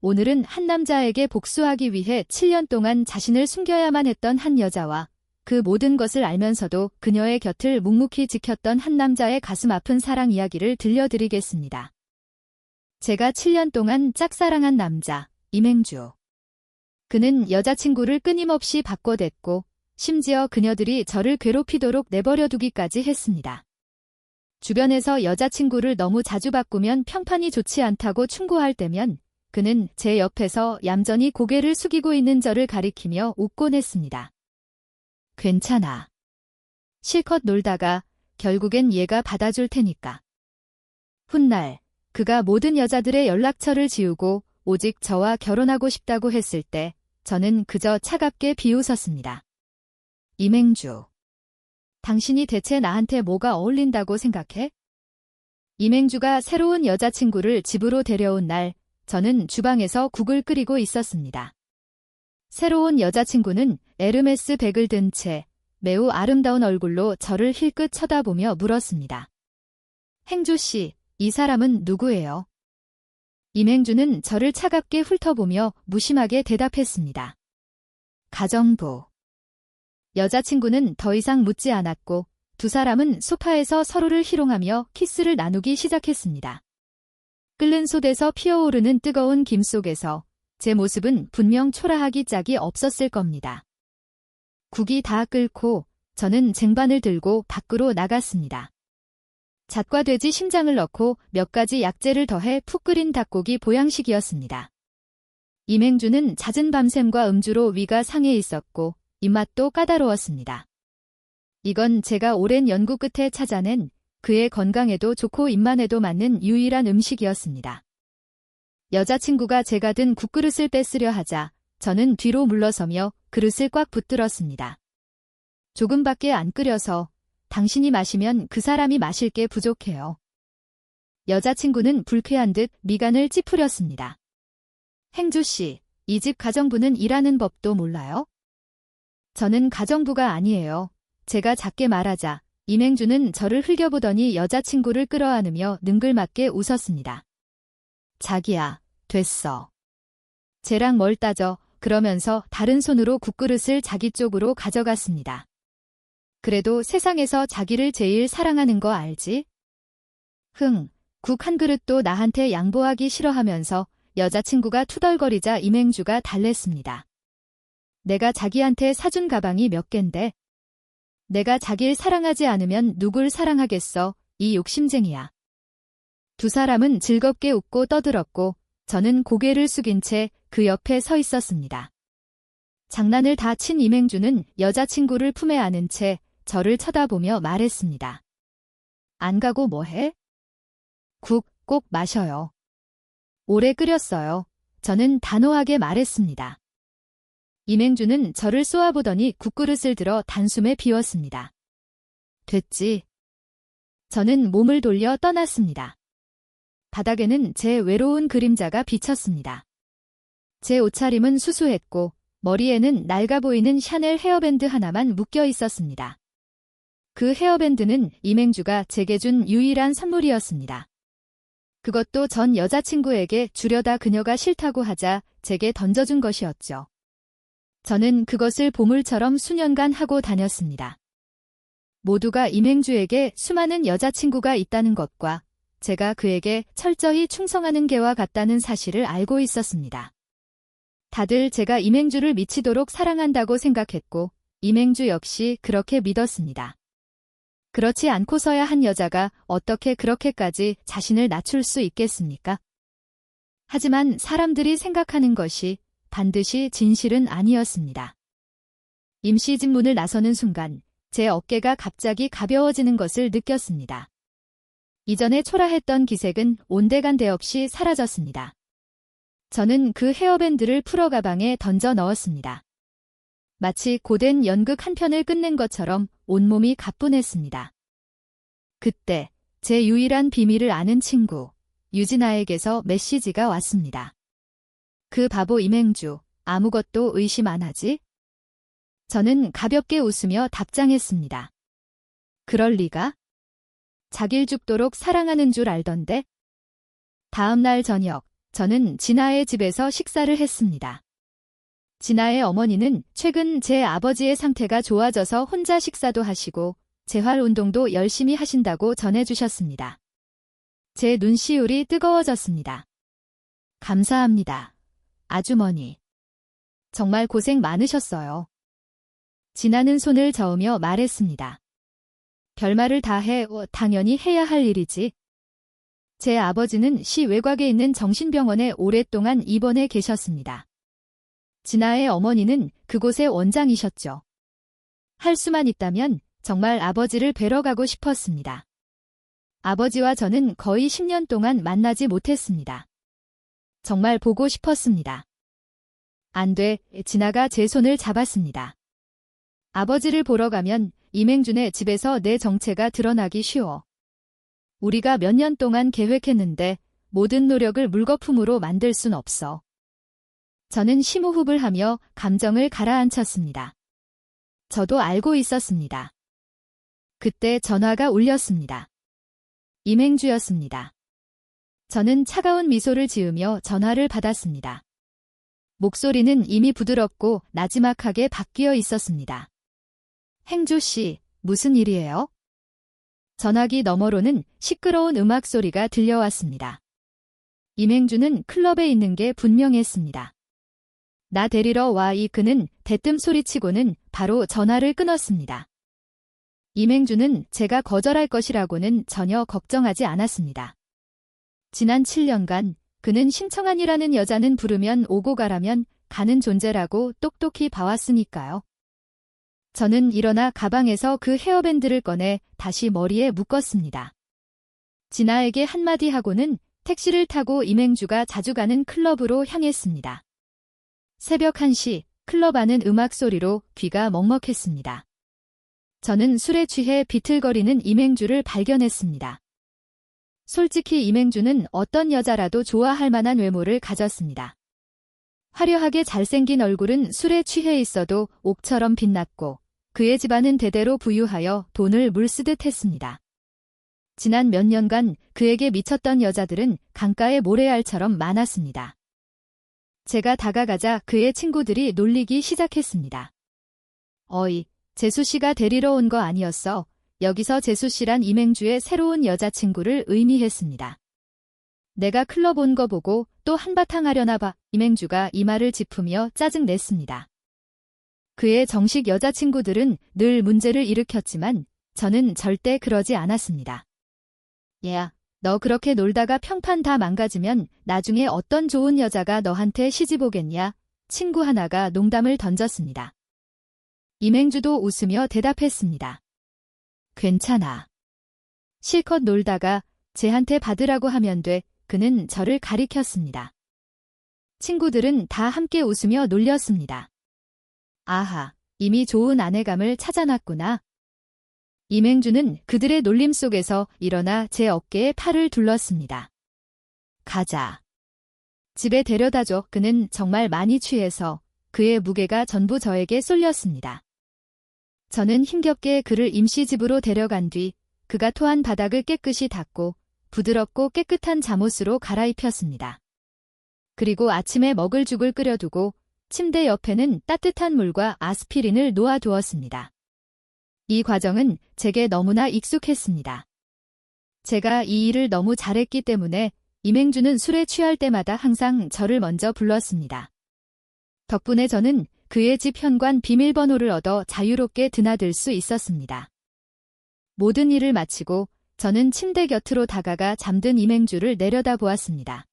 오늘은 한 남자에게 복수하기 위해 7년 동안 자신을 숨겨야만 했던 한 여자와 그 모든 것을 알면서도 그녀의 곁을 묵묵히 지켰던 한 남자의 가슴 아픈 사랑 이야기를 들려드리겠습니다. 제가 7년 동안 짝사랑한 남자, 임행주. 그는 여자친구를 끊임없이 바꿔댔고 심지어 그녀들이 저를 괴롭히도록 내버려두기까지 했습니다. 주변에서 여자친구를 너무 자주 바꾸면 평판이 좋지 않다고 충고할 때면 그는 제 옆에서 얌전히 고개를 숙이고 있는 저를 가리키며 웃곤 했습니다. 괜찮아. 실컷 놀다가 결국엔 얘가 받아줄 테니까. 훗날 그가 모든 여자들의 연락처를 지우고 오직 저와 결혼하고 싶다고 했을 때 저는 그저 차갑게 비웃었습니다. 임행주. 당신이 대체 나한테 뭐가 어울린다고 생각해? 임행주가 새로운 여자친구를 집으로 데려온 날 저는 주방에서 국을 끓이고 있었습니다. 새로운 여자친구는 에르메스 백을 든 채 매우 아름다운 얼굴로 저를 힐끗 쳐다보며 물었습니다. 행주 씨, 이 사람은 누구예요? 임행주는 저를 차갑게 훑어보며 무심하게 대답했습니다. 가정부. 여자친구는 더 이상 묻지 않았고 두 사람은 소파에서 서로를 희롱하며 키스를 나누기 시작했습니다. 끓는 솥에서 피어오르는 뜨거운 김 속에서 제 모습은 분명 초라하기 짝이 없었을 겁니다. 국이 다 끓고 저는 쟁반을 들고 밖으로 나갔습니다. 잣과 돼지 심장을 넣고 몇 가지 약재를 더해 푹 끓인 닭고기 보양식이었습니다. 임행주는 잦은 밤샘과 음주로 위가 상해 있었고 입맛도 까다로웠습니다. 이건 제가 오랜 연구 끝에 찾아낸 그의 건강에도 좋고 입맛에도 맞는 유일한 음식이었습니다. 여자친구가 제가 든 국그릇을 뺏으려 하자 저는 뒤로 물러서며 그릇을 꽉 붙들었습니다. 조금밖에 안 끓여서 당신이 마시면 그 사람이 마실 게 부족해요. 여자친구는 불쾌한 듯 미간을 찌푸렸습니다. 행주씨, 이 집 가정부는 일하는 법도 몰라요? 저는 가정부가 아니에요. 제가 작게 말하자 임행주는 저를 흘겨보더니 여자친구를 끌어안으며 능글맞게 웃었습니다. 자기야, 됐어. 쟤랑 뭘 따져. 그러면서 다른 손으로 국그릇을 자기 쪽으로 가져갔습니다. 그래도 세상에서 자기를 제일 사랑하는 거 알지? 국 한 그릇도 나한테 양보하기 싫어하면서 여자친구가 투덜거리자 임행주가 달랬습니다. 내가 자기한테 사준 가방이 몇 갠데? 내가 자기를 사랑하지 않으면 누굴 사랑하겠어, 이 욕심쟁이야. 두 사람은 즐겁게 웃고 떠들었고 저는 고개를 숙인 채 그 옆에 서 있었습니다. 장난을 다 친 임행주는 여자친구를 품에 안은 채 저를 쳐다보며 말했습니다. 안 가고 뭐해? 국 꼭 마셔요. 오래 끓였어요. 저는 단호하게 말했습니다. 임행주는 저를 쏘아보더니 국그릇을 들어 단숨에 비웠습니다. 됐지. 저는 몸을 돌려 떠났습니다. 바닥에는 제 외로운 그림자가 비쳤습니다. 제 옷차림은 수수했고 머리에는 낡아 보이는 샤넬 헤어밴드 하나만 묶여 있었습니다. 그 헤어밴드는 임행주가 제게 준 유일한 선물이었습니다. 그것도 전 여자친구에게 주려다 그녀가 싫다고 하자 제게 던져준 것이었죠. 저는 그것을 보물처럼 수년간 하고 다녔습니다. 모두가 임행주에게 수많은 여자친구가 있다는 것과 제가 그에게 철저히 충성하는 개와 같다는 사실을 알고 있었습니다. 다들 제가 임행주를 미치도록 사랑한다고 생각했고 임행주 역시 그렇게 믿었습니다. 그렇지 않고서야 한 여자가 어떻게 그렇게까지 자신을 낮출 수 있겠습니까? 하지만 사람들이 생각하는 것이 반드시 진실은 아니었습니다. 임시집 문을 나서는 순간 제 어깨가 갑자기 가벼워지는 것을 느꼈습니다. 이전에 초라했던 기색은 온데간데 없이 사라졌습니다. 저는 그 헤어밴드를 풀어 가방에 던져 넣었습니다. 마치 고된 연극 한 편을 끝낸 것처럼 온몸이 가뿐했습니다. 그때 제 유일한 비밀을 아는 친구 유진아에게서 메시지가 왔습니다. 그 바보 임행주, 아무것도 의심 안 하지? 저는 가볍게 웃으며 답장했습니다. 그럴 리가? 자길 죽도록 사랑하는 줄 알던데? 다음 날 저녁, 저는 진아의 집에서 식사를 했습니다. 진아의 어머니는 최근 제 아버지의 상태가 좋아져서 혼자 식사도 하시고 재활 운동도 열심히 하신다고 전해주셨습니다. 제 눈시울이 뜨거워졌습니다. 감사합니다. 아주머니. 정말 고생 많으셨어요. 진아는 손을 저으며 말했습니다. 별말을 다 해, 당연히 해야 할 일이지. 제 아버지는 시 외곽에 있는 정신병원에 오랫동안 입원해 계셨습니다. 진아의 어머니는 그곳의 원장이셨죠. 할 수만 있다면 정말 아버지를 뵈러 가고 싶었습니다. 아버지와 저는 거의 10년 동안 만나지 못했습니다. 정말 보고 싶었습니다. 안 돼, 진아가 제 손을 잡았습니다. 아버지를 보러 가면 임행준의 집에서 내 정체가 드러나기 쉬워. 우리가 몇 년 동안 계획했는데 모든 노력을 물거품으로 만들 순 없어. 저는 심호흡을 하며 감정을 가라앉혔습니다. 저도 알고 있었습니다. 그때 전화가 울렸습니다. 임행주였습니다. 저는 차가운 미소를 지으며 전화를 받았습니다. 목소리는 이미 부드럽고 나지막하게 바뀌어 있었습니다. 행주 씨, 무슨 일이에요? 전화기 너머로는 시끄러운 음악 소리가 들려왔습니다. 임행주는 클럽에 있는 게 분명했습니다. 나 데리러 와. 그는 대뜸 소리치고는 바로 전화를 끊었습니다. 임행주는 제가 거절할 것이라고는 전혀 걱정하지 않았습니다. 지난 7년간 그는 심청한이라는 여자는 부르면 오고 가라면 가는 존재라고 똑똑히 봐왔으니까요. 저는 일어나 가방에서 그 헤어밴드를 꺼내 다시 머리에 묶었습니다. 진아에게 한마디 하고는 택시를 타고 임행주가 자주 가는 클럽으로 향했습니다. 새벽 1시 클럽 안은 음악 소리로 귀가 먹먹했습니다. 저는 술에 취해 비틀거리는 임행주를 발견했습니다. 솔직히 임행주는 어떤 여자라도 좋아할 만한 외모를 가졌습니다. 화려하게 잘생긴 얼굴은 술에 취해 있어도 옥처럼 빛났고 그의 집안은 대대로 부유하여 돈을 물쓰듯 했습니다. 지난 몇 년간 그에게 미쳤던 여자들은 강가의 모래알처럼 많았습니다. 제가 다가가자 그의 친구들이 놀리기 시작했습니다. 어이, 재수씨가 데리러 온 거 아니었어. 여기서 재수씨란 임행주의 새로운 여자친구를 의미했습니다. 내가 클럽 온 거 보고 또 한바탕 하려나 봐. 임행주가 이마를 짚으며 짜증냈습니다. 그의 정식 여자친구들은 늘 문제를 일으켰지만 저는 절대 그러지 않았습니다. 얘야, 너 그렇게 놀다가 평판 다 망가지면 나중에 어떤 좋은 여자가 너한테 시집 오겠냐? 친구 하나가 농담을 던졌습니다. 임행주도 웃으며 대답했습니다. 괜찮아. 실컷 놀다가 쟤한테 받으라고 하면 돼. 그는 저를 가리켰습니다. 친구들은 다 함께 웃으며 놀렸습니다. 아하, 이미 좋은 아내감을 찾아놨구나. 임행주는 그들의 놀림 속에서 일어나 제 어깨에 팔을 둘렀습니다. 가자. 집에 데려다줘. 그는 정말 많이 취해서 그의 무게가 전부 저에게 쏠렸습니다. 저는 힘겹게 그를 임시 집으로 데려간 뒤 그가 토한 바닥을 깨끗이 닦고 부드럽고 깨끗한 잠옷으로 갈아입혔습니다. 그리고 아침에 먹을 죽을 끓여두고 침대 옆에는 따뜻한 물과 아스피린을 놓아두었습니다. 이 과정은 제게 너무나 익숙했습니다. 제가 이 일을 너무 잘했기 때문에 임행주는 술에 취할 때마다 항상 저를 먼저 불렀습니다. 덕분에 저는 그의 집 현관 비밀번호를 얻어 자유롭게 드나들 수 있었습니다. 모든 일을 마치고 저는 침대 곁으로 다가가 잠든 임행주를 내려다보았습니다.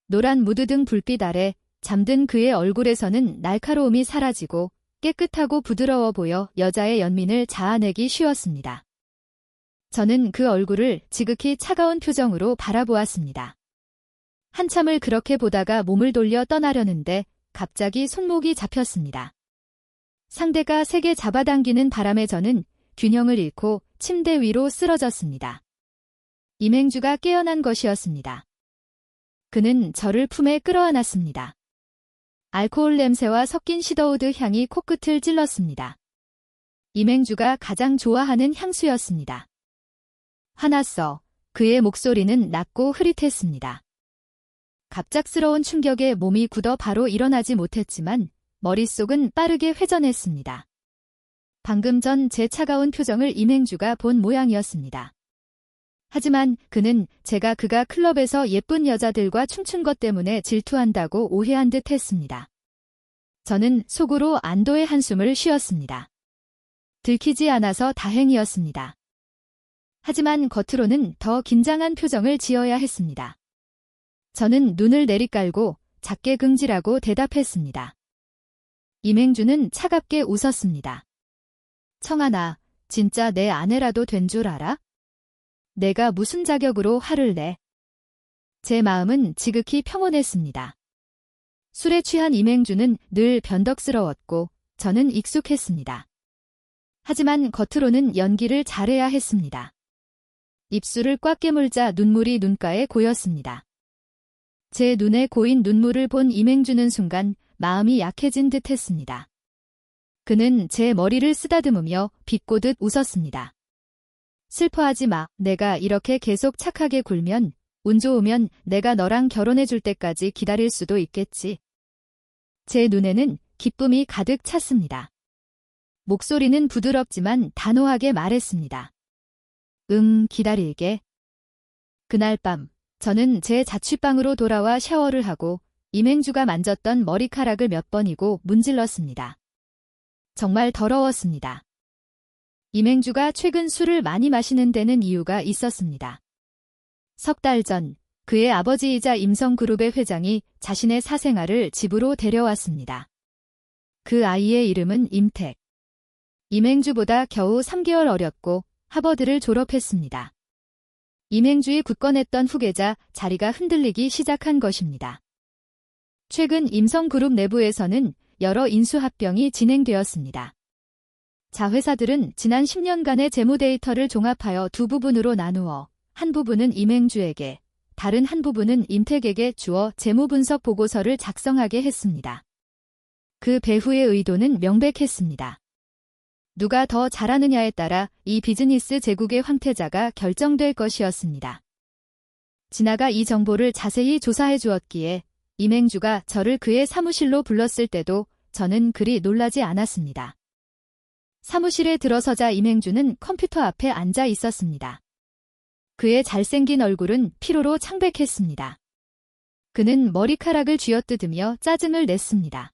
노란 무드등 불빛 아래 잠든 그의 얼굴에서는 날카로움이 사라지고 깨끗하고 부드러워 보여 여자의 연민을 자아내기 쉬웠습니다. 저는 그 얼굴을 지극히 차가운 표정으로 바라보았습니다. 한참을 그렇게 보다가 몸을 돌려 떠나려는데 갑자기 손목이 잡혔습니다. 상대가 세게 잡아당기는 바람에 저는 균형을 잃고 침대 위로 쓰러졌습니다. 임행주가 깨어난 것이었습니다. 그는 저를 품에 끌어안았습니다. 알코올 냄새와 섞인 시더우드 향이 코끝을 찔렀습니다. 임행주가 가장 좋아하는 향수였습니다. 화났어. 그의 목소리는 낮고 흐릿했습니다. 갑작스러운 충격에 몸이 굳어 바로 일어나지 못했지만 머릿속은 빠르게 회전했습니다. 방금 전 제 차가운 표정을 임행주가 본 모양이었습니다. 하지만 그는 그가 클럽에서 예쁜 여자들과 춤춘 것 때문에 질투한다고 오해한 듯 했습니다. 저는 속으로 안도의 한숨을 쉬었습니다. 들키지 않아서 다행이었습니다. 하지만 겉으로는 더 긴장한 표정을 지어야 했습니다. 저는 눈을 내리깔고 작게 긍지라고 대답했습니다. 임행주는 차갑게 웃었습니다. 청아나, 진짜 내 아내라도 된 줄 알아? 내가 무슨 자격으로 화를 내? 제 마음은 지극히 평온했습니다. 술에 취한 임행주는 늘 변덕스러웠고 저는 익숙했습니다. 하지만 겉으로는 연기를 잘해야 했습니다. 입술을 꽉 깨물자 눈물이 눈가에 고였습니다. 제 눈에 고인 눈물을 본 임행주는 순간 마음이 약해진 듯 했습니다. 그는 제 머리를 쓰다듬으며 비꼬듯 웃었습니다. 슬퍼하지 마. 내가 이렇게 계속 착하게 굴면 운 좋으면 내가 너랑 결혼해 줄 때까지 기다릴 수도 있겠지. 제 눈에는 기쁨이 가득 찼습니다. 목소리는 부드럽지만 단호하게 말했습니다. 기다릴게. 그날 밤 저는 제 자취방으로 돌아와 샤워를 하고 임행주가 만졌던 머리카락을 몇 번이고 문질렀습니다. 정말 더러웠습니다. 임행주가 최근 술을 많이 마시는 데는 이유가 있었습니다. 석 달 전 그의 아버지이자 임성그룹의 회장이 자신의 사생아를 집으로 데려왔습니다. 그 아이의 이름은 임택. 임행주보다 겨우 3개월 어렸고 하버드를 졸업했습니다. 임행주의 굳건했던 후계자 자리가 흔들리기 시작한 것입니다. 최근 임성그룹 내부에서는 여러 인수합병이 진행되었습니다. 자회사들은 지난 10년간의 재무 데이터를 종합하여 두 부분으로 나누어 한 부분은 임행주에게, 다른 한 부분은 임택에게 주어 재무 분석 보고서를 작성하게 했습니다. 그 배후의 의도는 명백했습니다. 누가 더 잘하느냐에 따라 이 비즈니스 제국의 황태자가 결정될 것이었습니다. 진아가 이 정보를 자세히 조사해 주었기에 임행주가 저를 그의 사무실로 불렀을 때도 저는 그리 놀라지 않았습니다. 사무실에 들어서자 임행주는 컴퓨터 앞에 앉아 있었습니다. 그의 잘생긴 얼굴은 피로로 창백했습니다. 그는 머리카락을 쥐어뜯으며 짜증을 냈습니다.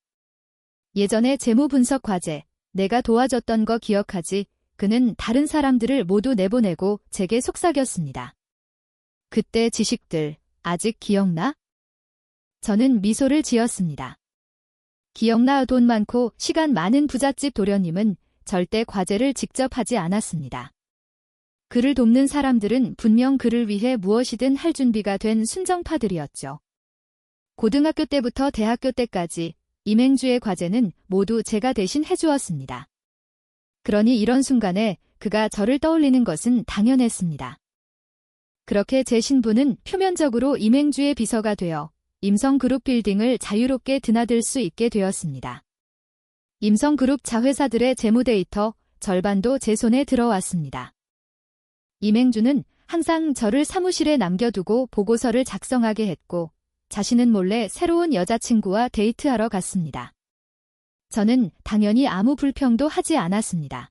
예전에 재무 분석 과제, 내가 도와줬던 거 기억하지? 그는 다른 사람들을 모두 내보내고 제게 속삭였습니다. 그때 지식들, 아직 기억나? 저는 미소를 지었습니다. 기억나. 돈 많고 시간 많은 부잣집 도련님은 절대 과제를 직접 하지 않았습니다. 그를 돕는 사람들은 분명 그를 위해 무엇이든 할 준비가 된 순정파들이었죠. 고등학교 때부터 대학교 때까지 임행주의 과제는 모두 제가 대신 해주었습니다. 그러니 이런 순간에 그가 저를 떠올리는 것은 당연했습니다. 그렇게 제 신분은 표면적으로 임행주의 비서가 되어 임성그룹 빌딩을 자유롭게 드나들 수 있게 되었습니다. 임성그룹 자회사들의 재무 데이터 절반도 제 손에 들어왔습니다. 임행주는 항상 저를 사무실에 남겨두고 보고서를 작성하게 했고 자신은 몰래 새로운 여자친구와 데이트하러 갔습니다. 저는 당연히 아무 불평도 하지 않았습니다.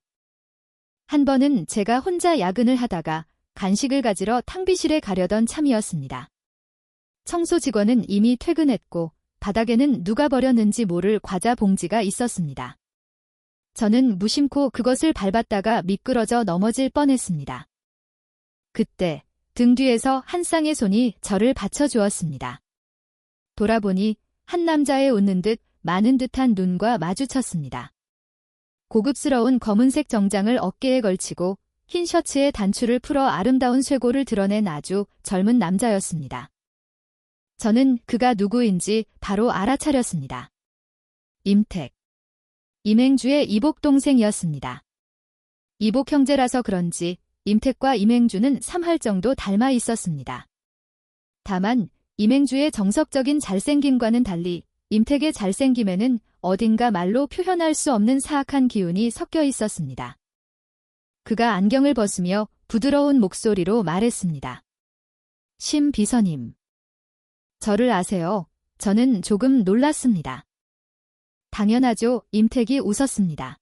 한 번은 제가 혼자 야근을 하다가 간식을 가지러 탕비실에 가려던 참이었습니다. 청소 직원은 이미 퇴근했고 바닥에는 누가 버렸는지 모를 과자 봉지가 있었습니다. 저는 무심코 그것을 밟았다가 미끄러져 넘어질 뻔했습니다. 그때 등 뒤에서 한 쌍의 손이 저를 받쳐주었습니다. 돌아보니 한 남자의 웃는 듯 많은 듯한 눈과 마주쳤습니다. 고급스러운 검은색 정장을 어깨에 걸치고 흰 셔츠에 단추를 풀어 아름다운 쇄골을 드러낸 아주 젊은 남자였습니다. 저는 그가 누구인지 바로 알아차렸습니다. 임택. 임행주의 이복 동생이었습니다. 이복 형제라서 그런지 임택과 임행주는 3할 정도 닮아 있었습니다. 다만 임행주의 정석적인 잘생김과는 달리 임택의 잘생김에는 어딘가 말로 표현할 수 없는 사악한 기운이 섞여 있었습니다. 그가 안경을 벗으며 부드러운 목소리로 말했습니다. 심 비서님. 저를 아세요? 저는 조금 놀랐습니다. 당연하죠. 임택이 웃었습니다.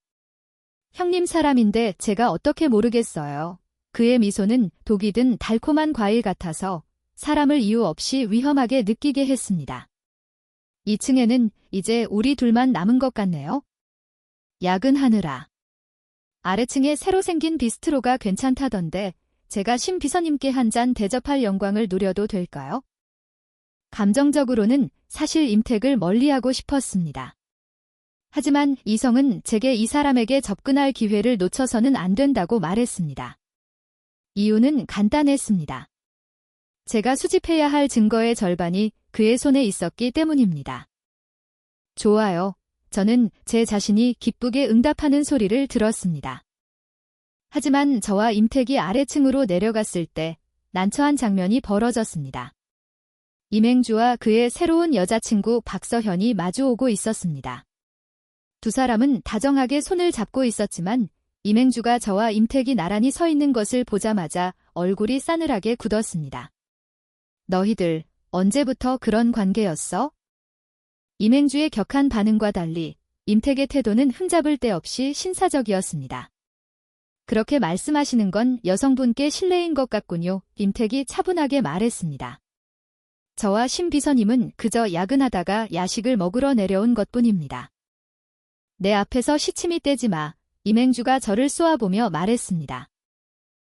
형님 사람인데 제가 어떻게 모르겠어요. 그의 미소는 독이 든 달콤한 과일 같아서 사람을 이유 없이 위험하게 느끼게 했습니다. 2층에는 이제 우리 둘만 남은 것 같네요. 야근하느라. 아래층에 새로 생긴 비스트로가 괜찮다던데 제가 심 비서님께 한 잔 대접할 영광을 누려도 될까요? 감정적으로는 사실 임택을 멀리하고 싶었습니다. 하지만 이성은 제게 이 사람에게 접근할 기회를 놓쳐서는 안 된다고 말했습니다. 이유는 간단했습니다. 제가 수집해야 할 증거의 절반이 그의 손에 있었기 때문입니다. 좋아요. 저는 제 자신이 기쁘게 응답하는 소리를 들었습니다. 하지만 저와 임택이 아래층으로 내려갔을 때 난처한 장면이 벌어졌습니다. 임행주와 그의 새로운 여자친구 박서현이 마주오고 있었습니다. 두 사람은 다정하게 손을 잡고 있었지만 임행주가 저와 임택이 나란히 서 있는 것을 보자마자 얼굴이 싸늘하게 굳었습니다. 너희들 언제부터 그런 관계였어? 임행주의 격한 반응과 달리 임택의 태도는 흠잡을 데 없이 신사적이었습니다. 그렇게 말씀하시는 건 여성분께 실례인 것 같군요. 임택이 차분하게 말했습니다. 저와 심 비서님은 그저 야근하다가 야식을 먹으러 내려온 것뿐입니다. 내 앞에서 시치미 떼지 마. 임행주가 저를 쏘아보며 말했습니다.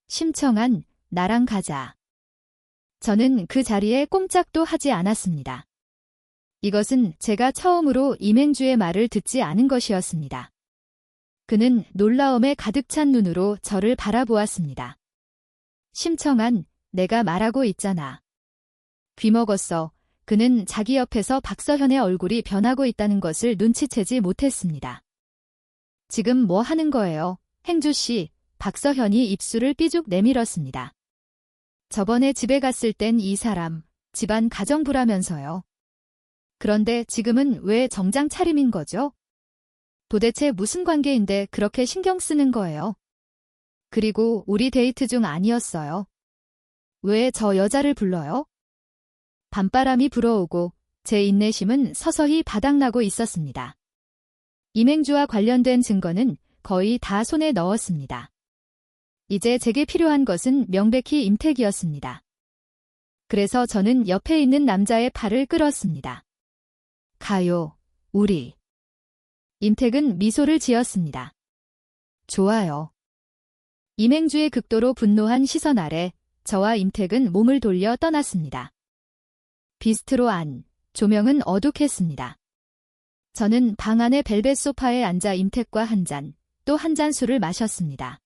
심청한, 나랑 가자. 저는 그 자리에 꼼짝도 하지 않았습니다. 이것은 제가 처음으로 임행주의 말을 듣지 않은 것이었습니다. 그는 놀라움에 가득 찬 눈으로 저를 바라보았습니다. 심청한, 내가 말하고 있잖아. 귀먹었어. 그는 자기 옆에서 박서현의 얼굴이 변하고 있다는 것을 눈치채지 못했습니다. 지금 뭐 하는 거예요? 행주씨, 박서현이 입술을 삐죽 내밀었습니다. 저번에 집에 갔을 땐 이 사람, 집안 가정부라면서요. 그런데 지금은 왜 정장 차림인 거죠? 도대체 무슨 관계인데 그렇게 신경 쓰는 거예요? 그리고 우리 데이트 중 아니었어요. 왜 저 여자를 불러요? 밤바람이 불어오고 제 인내심은 서서히 바닥나고 있었습니다. 임행주와 관련된 증거는 거의 다 손에 넣었습니다. 이제 제게 필요한 것은 명백히 임택이었습니다. 그래서 저는 옆에 있는 남자의 팔을 끌었습니다. 가요, 우리. 임택은 미소를 지었습니다. 좋아요. 임행주의 극도로 분노한 시선 아래 저와 임택은 몸을 돌려 떠났습니다. 비스트로 안, 조명은 어둑했습니다. 저는 방 안의 벨벳 소파에 앉아 임택과 한 잔, 또 한 잔 술을 마셨습니다.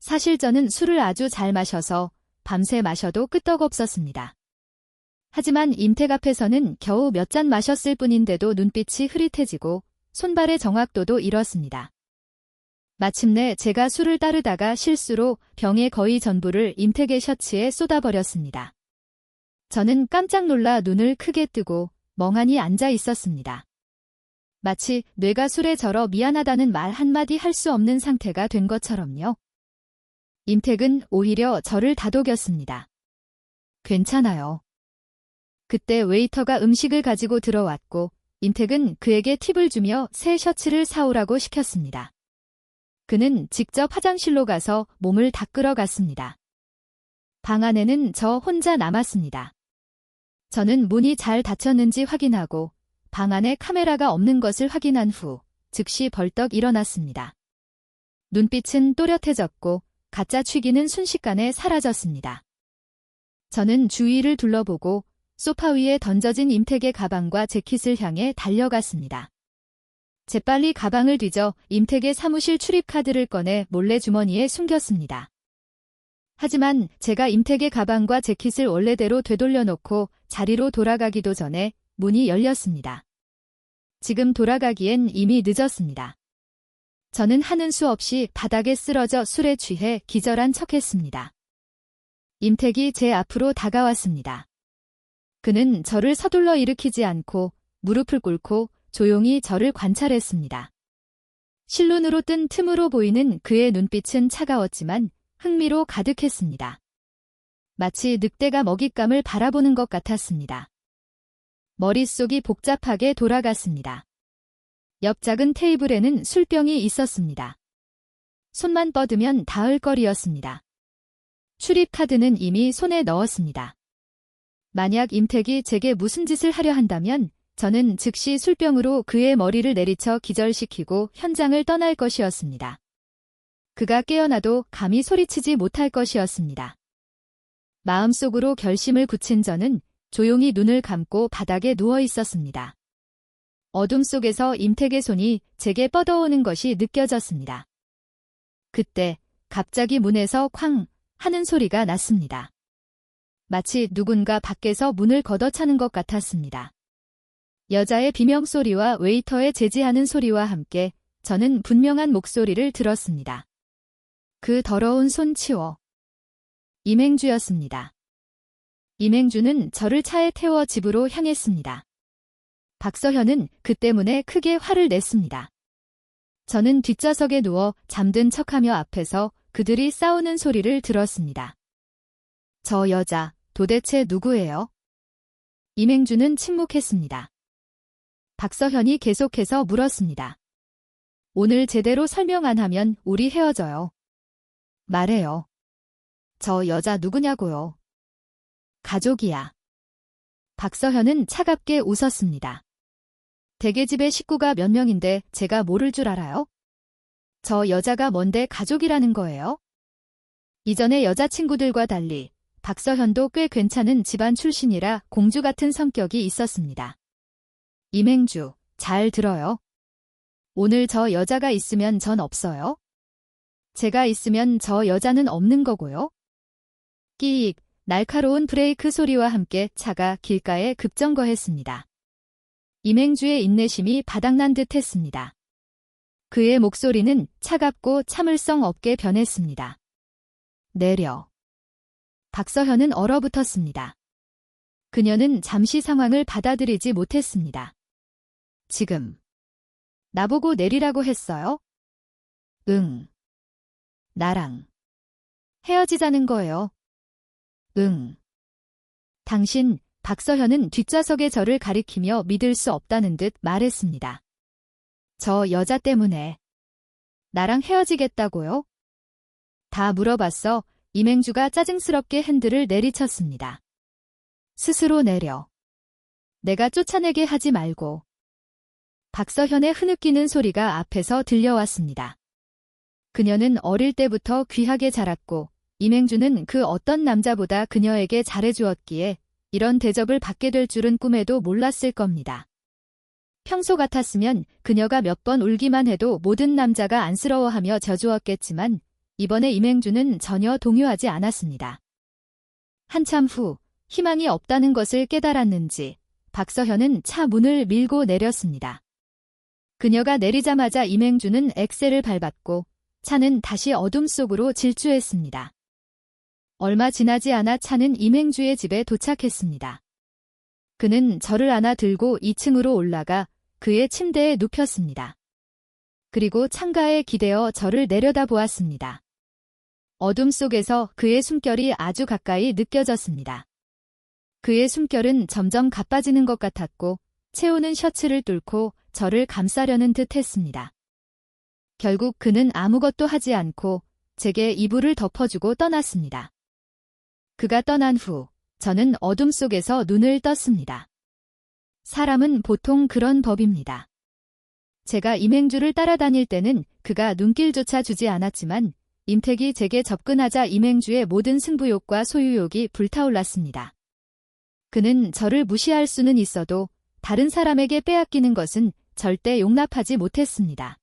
사실 저는 술을 아주 잘 마셔서 밤새 마셔도 끄떡없었습니다. 하지만 임택 앞에서는 겨우 몇 잔 마셨을 뿐인데도 눈빛이 흐릿해지고 손발의 정확도도 잃었습니다. 마침내 제가 술을 따르다가 실수로 병의 거의 전부를 임택의 셔츠에 쏟아버렸습니다. 저는 깜짝 놀라 눈을 크게 뜨고 멍하니 앉아 있었습니다. 마치 뇌가 술에 절어 미안하다는 말 한마디 할 수 없는 상태가 된 것처럼요. 임택은 오히려 저를 다독였습니다. 괜찮아요. 그때 웨이터가 음식을 가지고 들어왔고 임택은 그에게 팁을 주며 새 셔츠를 사오라고 시켰습니다. 그는 직접 화장실로 가서 몸을 닦으러 갔습니다. 방 안에는 저 혼자 남았습니다. 저는 문이 잘 닫혔는지 확인하고 방 안에 카메라가 없는 것을 확인한 후 즉시 벌떡 일어났습니다. 눈빛은 또렷해졌고 가짜 취기는 순식간에 사라졌습니다. 저는 주위를 둘러보고 소파 위에 던져진 임택의 가방과 재킷을 향해 달려갔습니다. 재빨리 가방을 뒤져 임택의 사무실 출입 카드를 꺼내 몰래 주머니에 숨겼습니다. 하지만 제가 임택의 가방과 재킷을 원래대로 되돌려놓고 자리로 돌아가기도 전에 문이 열렸습니다. 지금 돌아가기엔 이미 늦었습니다. 저는 하는 수 없이 바닥에 쓰러져 술에 취해 기절한 척했습니다. 임택이 제 앞으로 다가왔습니다. 그는 저를 서둘러 일으키지 않고 무릎을 꿇고 조용히 저를 관찰했습니다. 실눈으로 뜬 틈으로 보이는 그의 눈빛은 차가웠지만 흥미로 가득했습니다. 마치 늑대가 먹잇감을 바라보는 것 같았습니다. 머릿속이 복잡하게 돌아갔습니다. 옆 작은 테이블에는 술병이 있었습니다. 손만 뻗으면 닿을 거리였습니다. 출입카드는 이미 손에 넣었습니다. 만약 임택이 제게 무슨 짓을 하려 한다면 저는 즉시 술병으로 그의 머리를 내리쳐 기절시키고 현장을 떠날 것이었습니다. 그가 깨어나도 감히 소리치지 못할 것이었습니다. 마음속으로 결심을 굳힌 저는 조용히 눈을 감고 바닥에 누워 있었습니다. 어둠 속에서 임택의 손이 제게 뻗어오는 것이 느껴졌습니다. 그때 갑자기 문에서 쾅 하는 소리가 났습니다. 마치 누군가 밖에서 문을 걷어차는 것 같았습니다. 여자의 비명소리와 웨이터의 제지하는 소리와 함께 저는 분명한 목소리를 들었습니다. 그 더러운 손 치워. 임행주였습니다. 임행주는 저를 차에 태워 집으로 향했습니다. 박서현은 그 때문에 크게 화를 냈습니다. 저는 뒷좌석에 누워 잠든 척하며 앞에서 그들이 싸우는 소리를 들었습니다. 저 여자 도대체 누구예요? 임행주는 침묵했습니다. 박서현이 계속해서 물었습니다. 오늘 제대로 설명 안 하면 우리 헤어져요. 말해요. 저 여자 누구냐고요? 가족이야. 박서현은 차갑게 웃었습니다. 대개집에 식구가 몇 명인데 제가 모를 줄 알아요? 저 여자가 뭔데 가족이라는 거예요? 이전의 여자친구들과 달리 박서현도 꽤 괜찮은 집안 출신이라 공주 같은 성격이 있었습니다. 임행주, 잘 들어요. 오늘 저 여자가 있으면 전 없어요. 제가 있으면 저 여자는 없는 거고요. 끼익, 날카로운 브레이크 소리와 함께 차가 길가에 급정거했습니다. 임행주의 인내심이 바닥난 듯 했습니다. 그의 목소리는 차갑고 참을성 없게 변했습니다. 내려. 박서현은 얼어붙었습니다. 그녀는 잠시 상황을 받아들이지 못했습니다. 지금 나보고 내리라고 했어요? 응. 나랑 헤어지자는 거예요. 응. 당신, 박서현은 뒷좌석에 저를 가리키며 믿을 수 없다는 듯 말했습니다. 저 여자 때문에. 나랑 헤어지겠다고요? 다 물어봤어. 임행주가 짜증스럽게 핸들을 내리쳤습니다. 스스로 내려. 내가 쫓아내게 하지 말고. 박서현의 흐느끼는 소리가 앞에서 들려왔습니다. 그녀는 어릴 때부터 귀하게 자랐고 임행주는 그 어떤 남자보다 그녀에게 잘해주었기에 이런 대접을 받게 될 줄은 꿈에도 몰랐을 겁니다. 평소 같았으면 그녀가 몇 번 울기만 해도 모든 남자가 안쓰러워하며 져주었겠지만 이번에 임행주는 전혀 동요하지 않았습니다. 한참 후 희망이 없다는 것을 깨달았는지 박서현은 차 문을 밀고 내렸습니다. 그녀가 내리자마자 임행주는 엑셀을 밟았고 차는 다시 어둠 속으로 질주했습니다. 얼마 지나지 않아 차는 임행주의 집에 도착했습니다. 그는 저를 안아 들고 2층으로 올라가 그의 침대에 눕혔습니다. 그리고 창가에 기대어 저를 내려다보았습니다. 어둠 속에서 그의 숨결이 아주 가까이 느껴졌습니다. 그의 숨결은 점점 가빠지는 것 같았고 채우는 셔츠를 뚫고 저를 감싸려는 듯 했습니다. 결국 그는 아무것도 하지 않고 제게 이불을 덮어주고 떠났습니다. 그가 떠난 후 저는 어둠 속에서 눈을 떴습니다. 사람은 보통 그런 법입니다. 제가 임행주를 따라다닐 때는 그가 눈길조차 주지 않았지만 임택이 제게 접근하자 임행주의 모든 승부욕과 소유욕이 불타올랐습니다. 그는 저를 무시할 수는 있어도 다른 사람에게 빼앗기는 것은 절대 용납하지 못했습니다.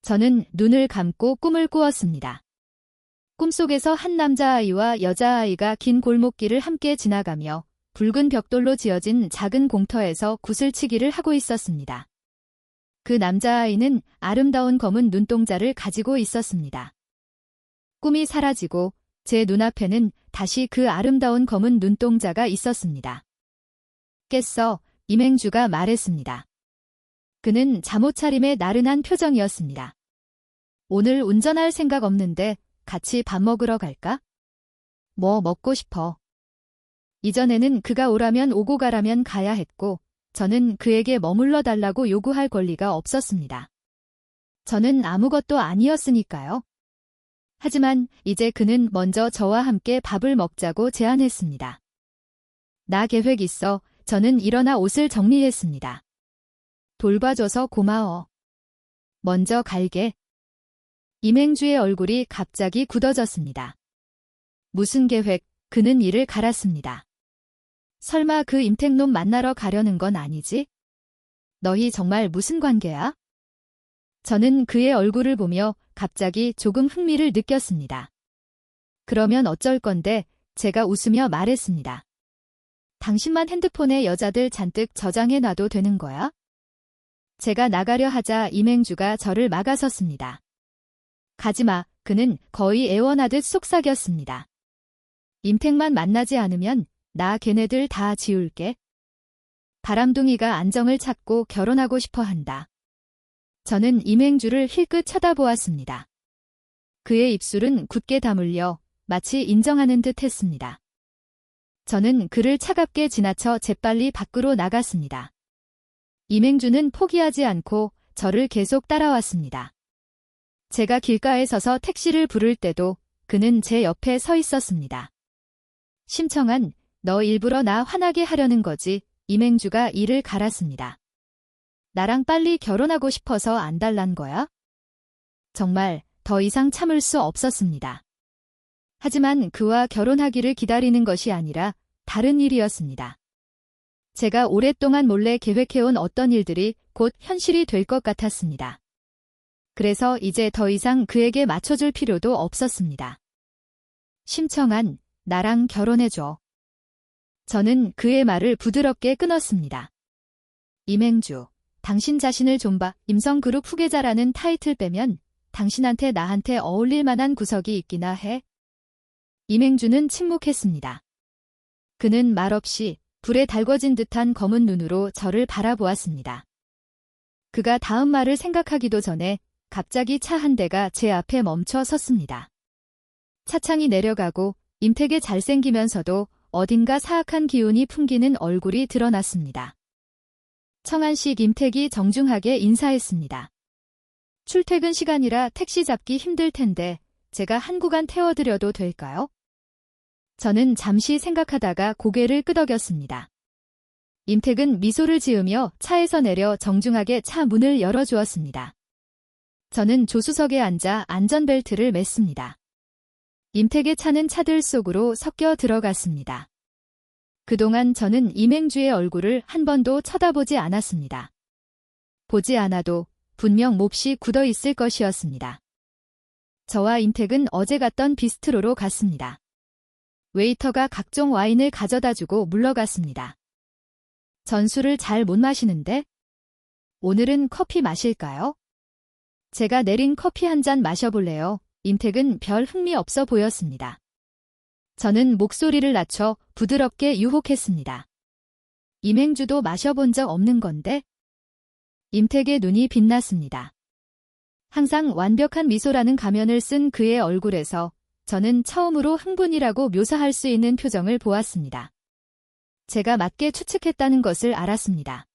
저는 눈을 감고 꿈을 꾸었습니다. 꿈속에서 한 남자아이와 여자아이가 긴 골목길을 함께 지나가며 붉은 벽돌로 지어진 작은 공터에서 구슬치기를 하고 있었습니다. 그 남자아이는 아름다운 검은 눈동자를 가지고 있었습니다. 꿈이 사라지고 제 눈앞에는 다시 그 아름다운 검은 눈동자가 있었습니다. 깼어, 임행주가 말했습니다. 그는 잠옷차림의 나른한 표정이었습니다. 오늘 운전할 생각 없는데 같이 밥 먹으러 갈까? 뭐 먹고 싶어? 이전에는 그가 오라면 오고 가라면 가야 했고, 저는 그에게 머물러 달라고 요구할 권리가 없었습니다. 저는 아무것도 아니었으니까요. 하지만 이제 그는 먼저 저와 함께 밥을 먹자고 제안했습니다. 나 계획 있어. 저는 일어나 옷을 정리했습니다. 돌봐줘서 고마워. 먼저 갈게. 임행주의 얼굴이 갑자기 굳어졌습니다. 무슨 계획? 그는 이를 갈았습니다. 설마 그 임택놈 만나러 가려는 건 아니지? 너희 정말 무슨 관계야? 저는 그의 얼굴을 보며 갑자기 조금 흥미를 느꼈습니다. 그러면 어쩔 건데? 제가 웃으며 말했습니다. 당신만 핸드폰에 여자들 잔뜩 저장해 놔도 되는 거야? 제가 나가려 하자 임행주가 저를 막아섰습니다. 가지마. 그는 거의 애원하듯 속삭였습니다. 임택만 만나지 않으면 나 걔네들 다 지울게. 바람둥이가 안정을 찾고 결혼하고 싶어 한다. 저는 임행주를 힐끗 쳐다보았습니다. 그의 입술은 굳게 다물려 마치 인정하는 듯 했습니다. 저는 그를 차갑게 지나쳐 재빨리 밖으로 나갔습니다. 임행주는 포기하지 않고 저를 계속 따라왔습니다. 제가 길가에 서서 택시를 부를 때도 그는 제 옆에 서 있었습니다. 심청한, 너 일부러 나 화나게 하려는 거지. 임행주가 이를 갈았습니다. 나랑 빨리 결혼하고 싶어서 안 달란 거야? 정말 더 이상 참을 수 없었습니다. 하지만 그와 결혼하기를 기다리는 것이 아니라 다른 일이었습니다. 제가 오랫동안 몰래 계획해온 어떤 일들이 곧 현실이 될 것 같았습니다. 그래서 이제 더 이상 그에게 맞춰줄 필요도 없었습니다. 심청한, 나랑 결혼해줘. 저는 그의 말을 부드럽게 끊었습니다. 임행주, 당신 자신을 좀 봐. 임성그룹 후계자라는 타이틀 빼면 당신한테 나한테 어울릴 만한 구석이 있기나 해? 임행주는 침묵했습니다. 그는 말없이 불에 달궈진 듯한 검은 눈으로 저를 바라보았습니다. 그가 다음 말을 생각하기도 전에 갑자기 차 한 대가 제 앞에 멈춰 섰습니다. 차창이 내려가고 임택의 잘생기면서도 어딘가 사악한 기운이 풍기는 얼굴이 드러났습니다. 청한식 임택이 정중하게 인사했습니다. 출퇴근 시간이라 택시 잡기 힘들 텐데 제가 한 구간 태워드려도 될까요? 저는 잠시 생각하다가 고개를 끄덕였습니다. 임택은 미소를 지으며 차에서 내려 정중하게 차 문을 열어주었습니다. 저는 조수석에 앉아 안전벨트를 맸습니다. 임택의 차는 차들 속으로 섞여 들어갔습니다. 그동안 저는 임행주의 얼굴을 한 번도 쳐다보지 않았습니다. 보지 않아도 분명 몹시 굳어 있을 것이었습니다. 저와 임택은 어제 갔던 비스트로로 갔습니다. 웨이터가 각종 와인을 가져다주고 물러갔습니다. 전술을 잘 못 마시는데? 오늘은 커피 마실까요? 제가 내린 커피 한 잔 마셔볼래요? 임택은 별 흥미 없어 보였습니다. 저는 목소리를 낮춰 부드럽게 유혹했습니다. 임행주도 마셔본 적 없는 건데? 임택의 눈이 빛났습니다. 항상 완벽한 미소라는 가면을 쓴 그의 얼굴에서 저는 처음으로 흥분이라고 묘사할 수 있는 표정을 보았습니다. 제가 맞게 추측했다는 것을 알았습니다.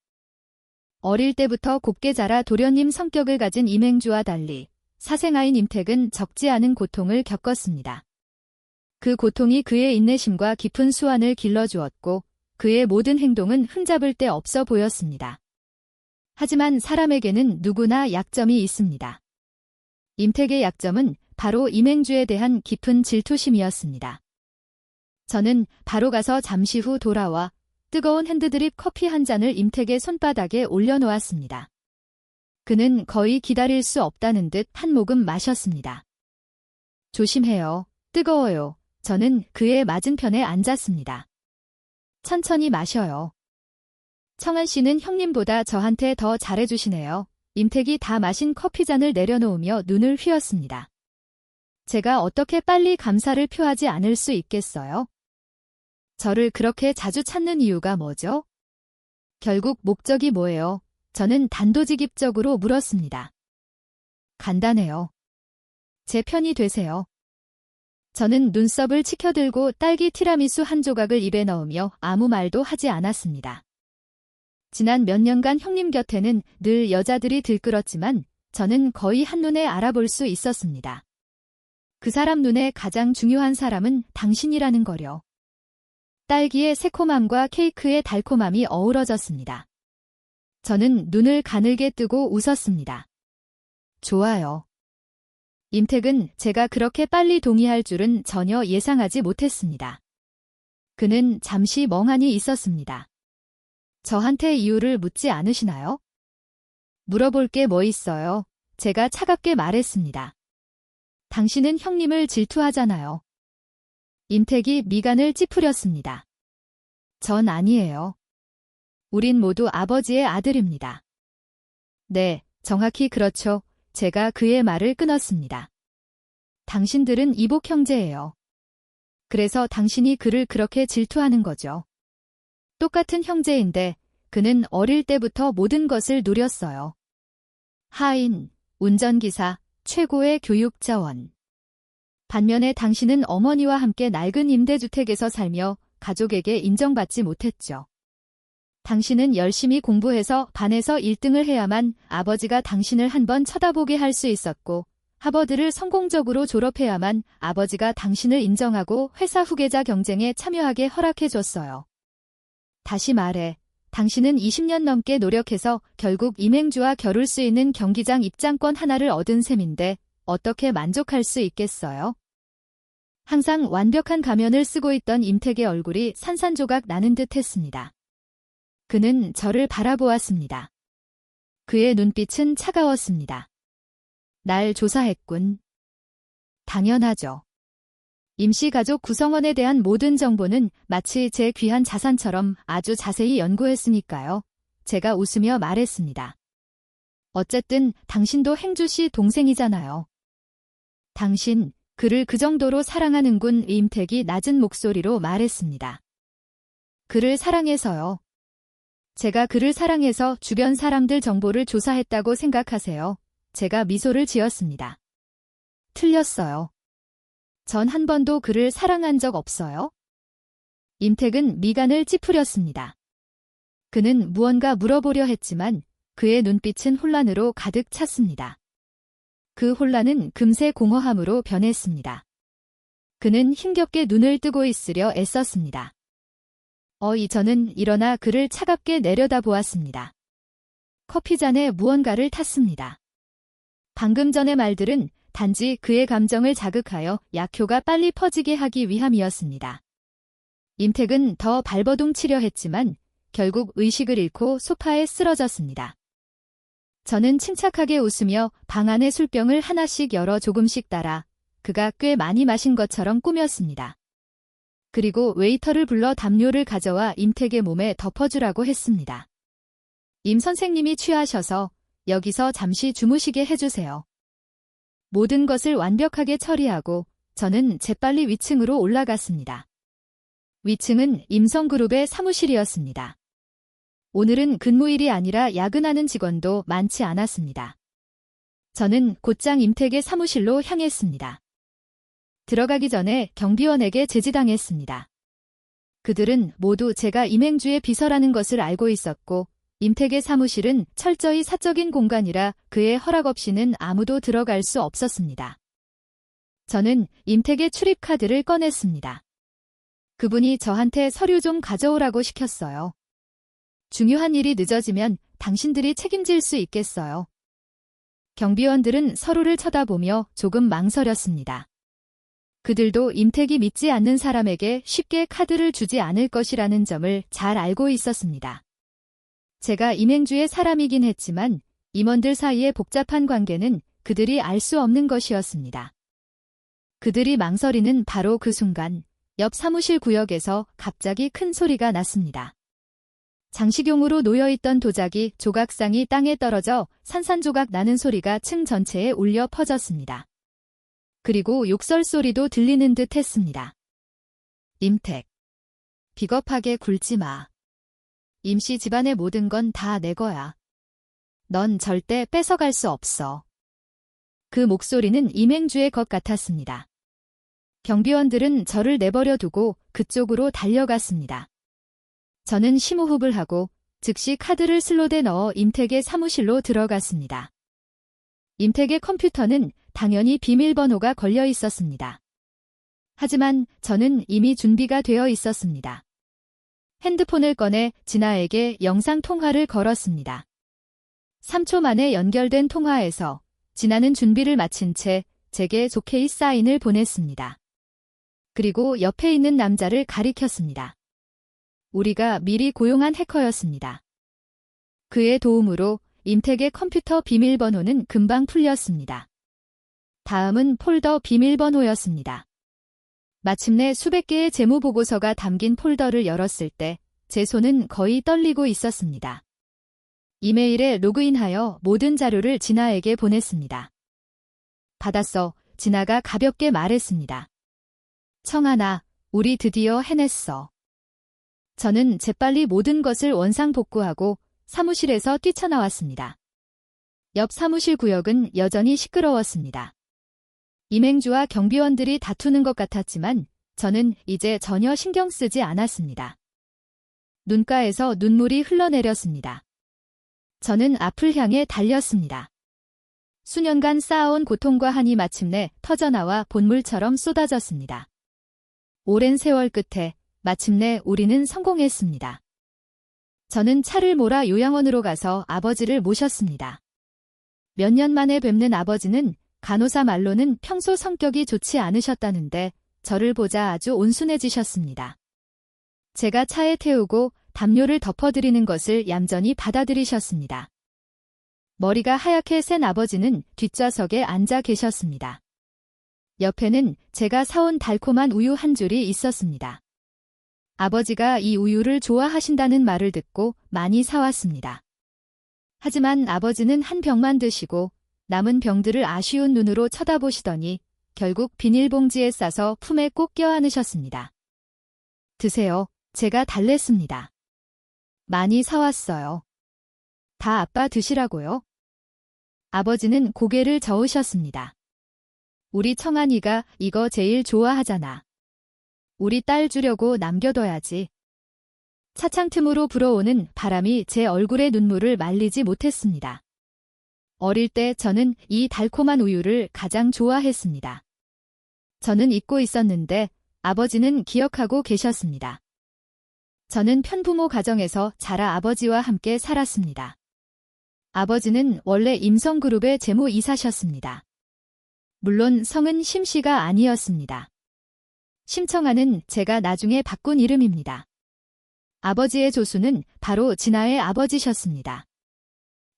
어릴 때부터 곱게 자라 도련님 성격을 가진 임행주와 달리 사생아인 임택은 적지 않은 고통을 겪었습니다. 그 고통이 그의 인내심과 깊은 수완을 길러주었고 그의 모든 행동은 흠잡을 데 없어 보였습니다. 하지만 사람에게는 누구나 약점이 있습니다. 임택의 약점은 바로 임행주에 대한 깊은 질투심이었습니다. 저는 바로 가서 잠시 후 돌아와 뜨거운 핸드드립 커피 한 잔을 임택의 손바닥에 올려놓았습니다. 그는 거의 기다릴 수 없다는 듯 한 모금 마셨습니다. 조심해요. 뜨거워요. 저는 그의 맞은편에 앉았습니다. 천천히 마셔요. 청한 씨는 형님보다 저한테 더 잘해주시네요. 임택이 다 마신 커피잔을 내려놓으며 눈을 휘었습니다. 제가 어떻게 빨리 감사를 표하지 않을 수 있겠어요? 저를 그렇게 자주 찾는 이유가 뭐죠? 결국 목적이 뭐예요? 저는 단도직입적으로 물었습니다. 간단해요. 제 편이 되세요. 저는 눈썹을 치켜들고 딸기 티라미수 한 조각을 입에 넣으며 아무 말도 하지 않았습니다. 지난 몇 년간 형님 곁에는 늘 여자들이 들끓었지만 저는 거의 한눈에 알아볼 수 있었습니다. 그 사람 눈에 가장 중요한 사람은 당신이라는 거려. 딸기의 새콤함과 케이크의 달콤함이 어우러졌습니다. 저는 눈을 가늘게 뜨고 웃었습니다. 좋아요. 임택은 제가 그렇게 빨리 동의할 줄은 전혀 예상하지 못했습니다. 그는 잠시 멍하니 있었습니다. 저한테 이유를 묻지 않으시나요? 물어볼 게 뭐 있어요? 제가 차갑게 말했습니다. 당신은 형님을 질투하잖아요. 임택이 미간을 찌푸렸습니다. 전 아니에요. 우린 모두 아버지의 아들입니다. 네, 정확히 그렇죠. 제가 그의 말을 끊었습니다. 당신들은 이복 형제예요. 그래서 당신이 그를 그렇게 질투하는 거죠. 똑같은 형제인데 그는 어릴 때부터 모든 것을 누렸어요. 하인, 운전기사, 최고의 교육자원. 반면에 당신은 어머니와 함께 낡은 임대주택에서 살며 가족에게 인정받지 못했죠. 당신은 열심히 공부해서 반에서 1등을 해야만 아버지가 당신을 한번 쳐다보게 할 수 있었고, 하버드를 성공적으로 졸업해야만 아버지가 당신을 인정하고 회사 후계자 경쟁에 참여하게 허락해줬어요. 다시 말해, 당신은 20년 넘게 노력해서 결국 임행주와 겨룰 수 있는 경기장 입장권 하나를 얻은 셈인데 어떻게 만족할 수 있겠어요? 항상 완벽한 가면을 쓰고 있던 임택의 얼굴이 산산조각 나는 듯 했습니다. 그는 저를 바라보았습니다. 그의 눈빛은 차가웠습니다. 날 조사했군. 당연하죠. 임시가족 구성원에 대한 모든 정보는 마치 제 귀한 자산처럼 아주 자세히 연구했으니까요. 제가 웃으며 말했습니다. 어쨌든 당신도 행주 씨 동생이잖아요. 당신, 그를 그 정도로 사랑하는군. 임택이 낮은 목소리로 말했습니다. 그를 사랑해서요. 제가 그를 사랑해서 주변 사람들 정보를 조사했다고 생각하세요? 제가 미소를 지었습니다. 틀렸어요. 전 한 번도 그를 사랑한 적 없어요. 임택은 미간을 찌푸렸습니다. 그는 무언가 물어보려 했지만 그의 눈빛은 혼란으로 가득 찼습니다. 그 혼란은 금세 공허함으로 변했습니다. 그는 힘겹게 눈을 뜨고 있으려 애썼습니다. 저는 일어나 그를 차갑게 내려다보았습니다. 커피잔에 무언가를 탔습니다. 방금 전의 말들은 단지 그의 감정을 자극하여 약효가 빨리 퍼지게 하기 위함이었습니다. 임택은 더 발버둥 치려 했지만 결국 의식을 잃고 소파에 쓰러졌습니다. 저는 침착하게 웃으며 방 안의 술병을 하나씩 열어 조금씩 따라 그가 꽤 많이 마신 것처럼 꾸몄습니다. 그리고 웨이터를 불러 담요를 가져와 임택의 몸에 덮어주라고 했습니다. 임 선생님이 취하셔서 여기서 잠시 주무시게 해주세요. 모든 것을 완벽하게 처리하고 저는 재빨리 위층으로 올라갔습니다. 위층은 임성그룹의 사무실이었습니다. 오늘은 근무일이 아니라 야근하는 직원도 많지 않았습니다. 저는 곧장 임택의 사무실로 향했습니다. 들어가기 전에 경비원에게 제지당했습니다. 그들은 모두 제가 임행주의 비서라는 것을 알고 있었고 임택의 사무실은 철저히 사적인 공간이라 그의 허락 없이는 아무도 들어갈 수 없었습니다. 저는 임택의 출입카드를 꺼냈습니다. 그분이 저한테 서류 좀 가져오라고 시켰어요. 중요한 일이 늦어지면 당신들이 책임질 수 있겠어요. 경비원들은 서로를 쳐다보며 조금 망설였습니다. 그들도 임택이 믿지 않는 사람에게 쉽게 카드를 주지 않을 것이라는 점을 잘 알고 있었습니다. 제가 임행주의 사람이긴 했지만 임원들 사이의 복잡한 관계는 그들이 알 수 없는 것이었습니다. 그들이 망설이는 바로 그 순간 옆 사무실 구역에서 갑자기 큰 소리가 났습니다. 장식용으로 놓여있던 도자기 조각상이 땅에 떨어져 산산조각 나는 소리가 층 전체에 울려 퍼졌습니다. 그리고 욕설 소리도 들리는 듯 했습니다. 임택. 비겁하게 굴지 마. 임씨 집안의 모든 건 다 내 거야. 넌 절대 뺏어갈 수 없어. 그 목소리는 임행주의 것 같았습니다. 경비원들은 저를 내버려 두고 그쪽으로 달려갔습니다. 저는 심호흡을 하고 즉시 카드를 슬롯에 넣어 임택의 사무실로 들어갔습니다. 임택의 컴퓨터는 당연히 비밀번호가 걸려 있었습니다. 하지만 저는 이미 준비가 되어 있었습니다. 핸드폰을 꺼내 진아에게 영상통화를 걸었습니다. 3초 만에 연결된 통화에서 진아는 준비를 마친 채 제게 조케이 사인을 보냈습니다. 그리고 옆에 있는 남자를 가리켰습니다. 우리가 미리 고용한 해커였습니다. 그의 도움으로 임택의 컴퓨터 비밀번호는 금방 풀렸습니다. 다음은 폴더 비밀번호였습니다. 마침내 수백 개의 재무보고서가 담긴 폴더를 열었을 때 제 손은 거의 떨리고 있었습니다. 이메일에 로그인하여 모든 자료를 진아에게 보냈습니다. 받았어. 진아가 가볍게 말했습니다. 청아나, 우리 드디어 해냈어. 저는 재빨리 모든 것을 원상복구하고 사무실에서 뛰쳐나왔습니다. 옆 사무실 구역은 여전히 시끄러웠습니다. 임행주와 경비원들이 다투는 것 같았지만 저는 이제 전혀 신경 쓰지 않았습니다. 눈가에서 눈물이 흘러내렸습니다. 저는 앞을 향해 달렸습니다. 수년간 쌓아온 고통과 한이 마침내 터져나와 본물처럼 쏟아졌습니다. 오랜 세월 끝에 마침내 우리는 성공했습니다. 저는 차를 몰아 요양원으로 가서 아버지를 모셨습니다. 몇 년 만에 뵙는 아버지는 간호사 말로는 평소 성격이 좋지 않으셨다는데 저를 보자 아주 온순해지셨습니다. 제가 차에 태우고 담요를 덮어드리는 것을 얌전히 받아들이셨습니다. 머리가 하얗게 센 아버지는 뒷좌석에 앉아 계셨습니다. 옆에는 제가 사온 달콤한 우유 한 줄이 있었습니다. 아버지가 이 우유를 좋아하신다는 말을 듣고 많이 사왔습니다. 하지만 아버지는 한 병만 드시고 남은 병들을 아쉬운 눈으로 쳐다보시더니 결국 비닐봉지에 싸서 품에 꼭 껴안으셨습니다. 드세요. 제가 달랬습니다. 많이 사왔어요. 다 아빠 드시라고요? 아버지는 고개를 저으셨습니다. 우리 청아니가 이거 제일 좋아하잖아. 우리 딸 주려고 남겨둬야지. 차창 틈으로 불어오는 바람이 제 얼굴의 눈물을 말리지 못했습니다. 어릴 때 저는 이 달콤한 우유를 가장 좋아했습니다. 저는 잊고 있었는데 아버지는 기억하고 계셨습니다. 저는 편부모 가정에서 자라 아버지와 함께 살았습니다. 아버지는 원래 임성그룹의 재무이사셨습니다. 물론 성은 심씨가 아니었습니다. 심청아는 제가 나중에 바꾼 이름입니다. 아버지의 조수는 바로 진아의 아버지셨습니다.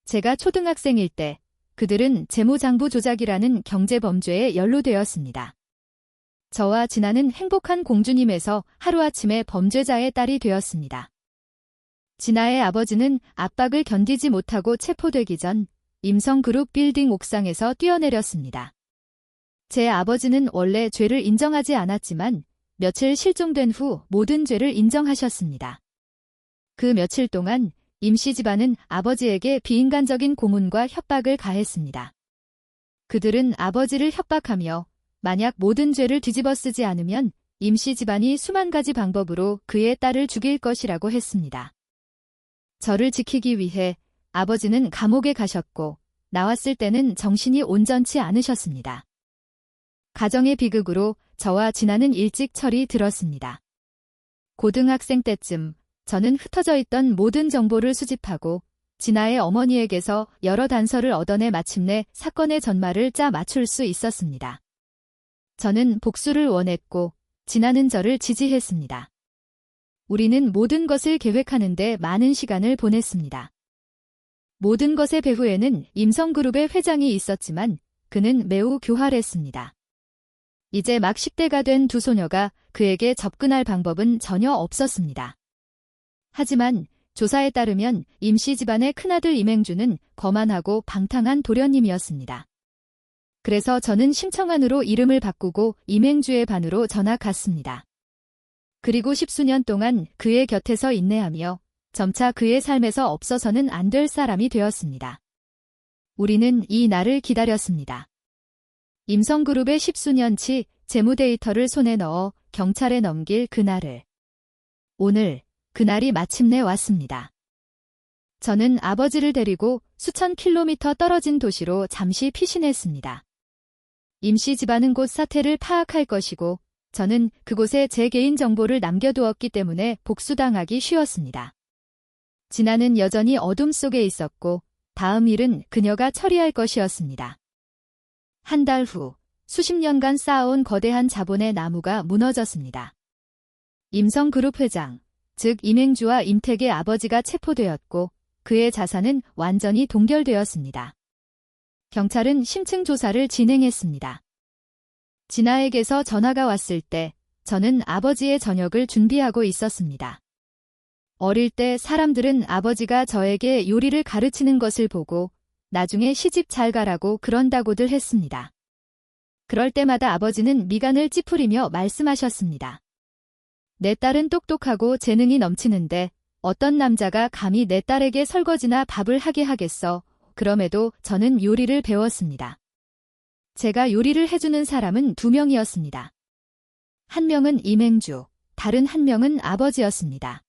제가 초등학생일 때 그들은 재무장부 조작이라는 경제범죄에 연루되었습니다. 저와 진아는 행복한 공주님에서 하루아침에 범죄자의 딸이 되었습니다. 진아의 아버지는 압박을 견디지 못하고 체포되기 전 임성그룹 빌딩 옥상에서 뛰어내렸습니다. 제 아버지는 원래 죄를 인정하지 않았지만 며칠 실종된 후 모든 죄를 인정하셨습니다. 그 며칠 동안 임씨 집안은 아버지에게 비인간적인 고문과 협박을 가했습니다. 그들은 아버지를 협박하며 만약 모든 죄를 뒤집어 쓰지 않으면 임씨 집안이 수만 가지 방법으로 그의 딸을 죽일 것이라고 했습니다. 저를 지키기 위해 아버지는 감옥에 가셨고 나왔을 때는 정신이 온전치 않으셨습니다. 가정의 비극으로 저와 진아는 일찍 철이 들었습니다. 고등학생 때쯤 저는 흩어져 있던 모든 정보를 수집하고 진아의 어머니에게서 여러 단서를 얻어내 마침내 사건의 전말을 짜 맞출 수 있었습니다. 저는 복수를 원했고 진아는 저를 지지했습니다. 우리는 모든 것을 계획하는데 많은 시간을 보냈습니다. 모든 것의 배후에는 임성그룹의 회장이 있었지만 그는 매우 교활했습니다. 이제 막 10대가 된 두 소녀가 그에게 접근할 방법은 전혀 없었습니다. 하지만 조사에 따르면 임씨 집안의 큰아들 임행주는 거만하고 방탕한 도련님이었습니다. 그래서 저는 심청안으로 이름을 바꾸고 임행주의 반으로 전학 갔습니다. 그리고 10수년 동안 그의 곁에서 인내하며 점차 그의 삶에서 없어서는 안 될 사람이 되었습니다. 우리는 이 날을 기다렸습니다. 임성그룹의 10수년치 재무 데이터를 손에 넣어 경찰에 넘길 그날을. 오늘 그날이 마침내 왔습니다. 저는 아버지를 데리고 수천 킬로미터 떨어진 도시로 잠시 피신했습니다. 임시 집안은 곧 사태를 파악할 것이고 저는 그곳에 제 개인 정보를 남겨두었기 때문에 복수당하기 쉬웠습니다. 진아는 여전히 어둠 속에 있었고 다음 일은 그녀가 처리할 것이었습니다. 한 달 후 수십 년간 쌓아온 거대한 자본의 나무가 무너졌습니다. 임성그룹 회장, 즉 임행주와 임택의 아버지가 체포되었고 그의 자산은 완전히 동결되었습니다. 경찰은 심층 조사를 진행했습니다. 진아에게서 전화가 왔을 때 저는 아버지의 저녁을 준비하고 있었습니다. 어릴 때 사람들은 아버지가 저에게 요리를 가르치는 것을 보고 나중에 시집 잘 가라고 그런다고들 했습니다. 그럴 때마다 아버지는 미간을 찌푸리며 말씀하셨습니다. 내 딸은 똑똑하고 재능이 넘치는데 어떤 남자가 감히 내 딸에게 설거지나 밥을 하게 하겠어. 그럼에도 저는 요리를 배웠습니다. 제가 요리를 해주는 사람은 2명이었습니다. 한 명은 임행주, 다른 한 명은 아버지였습니다.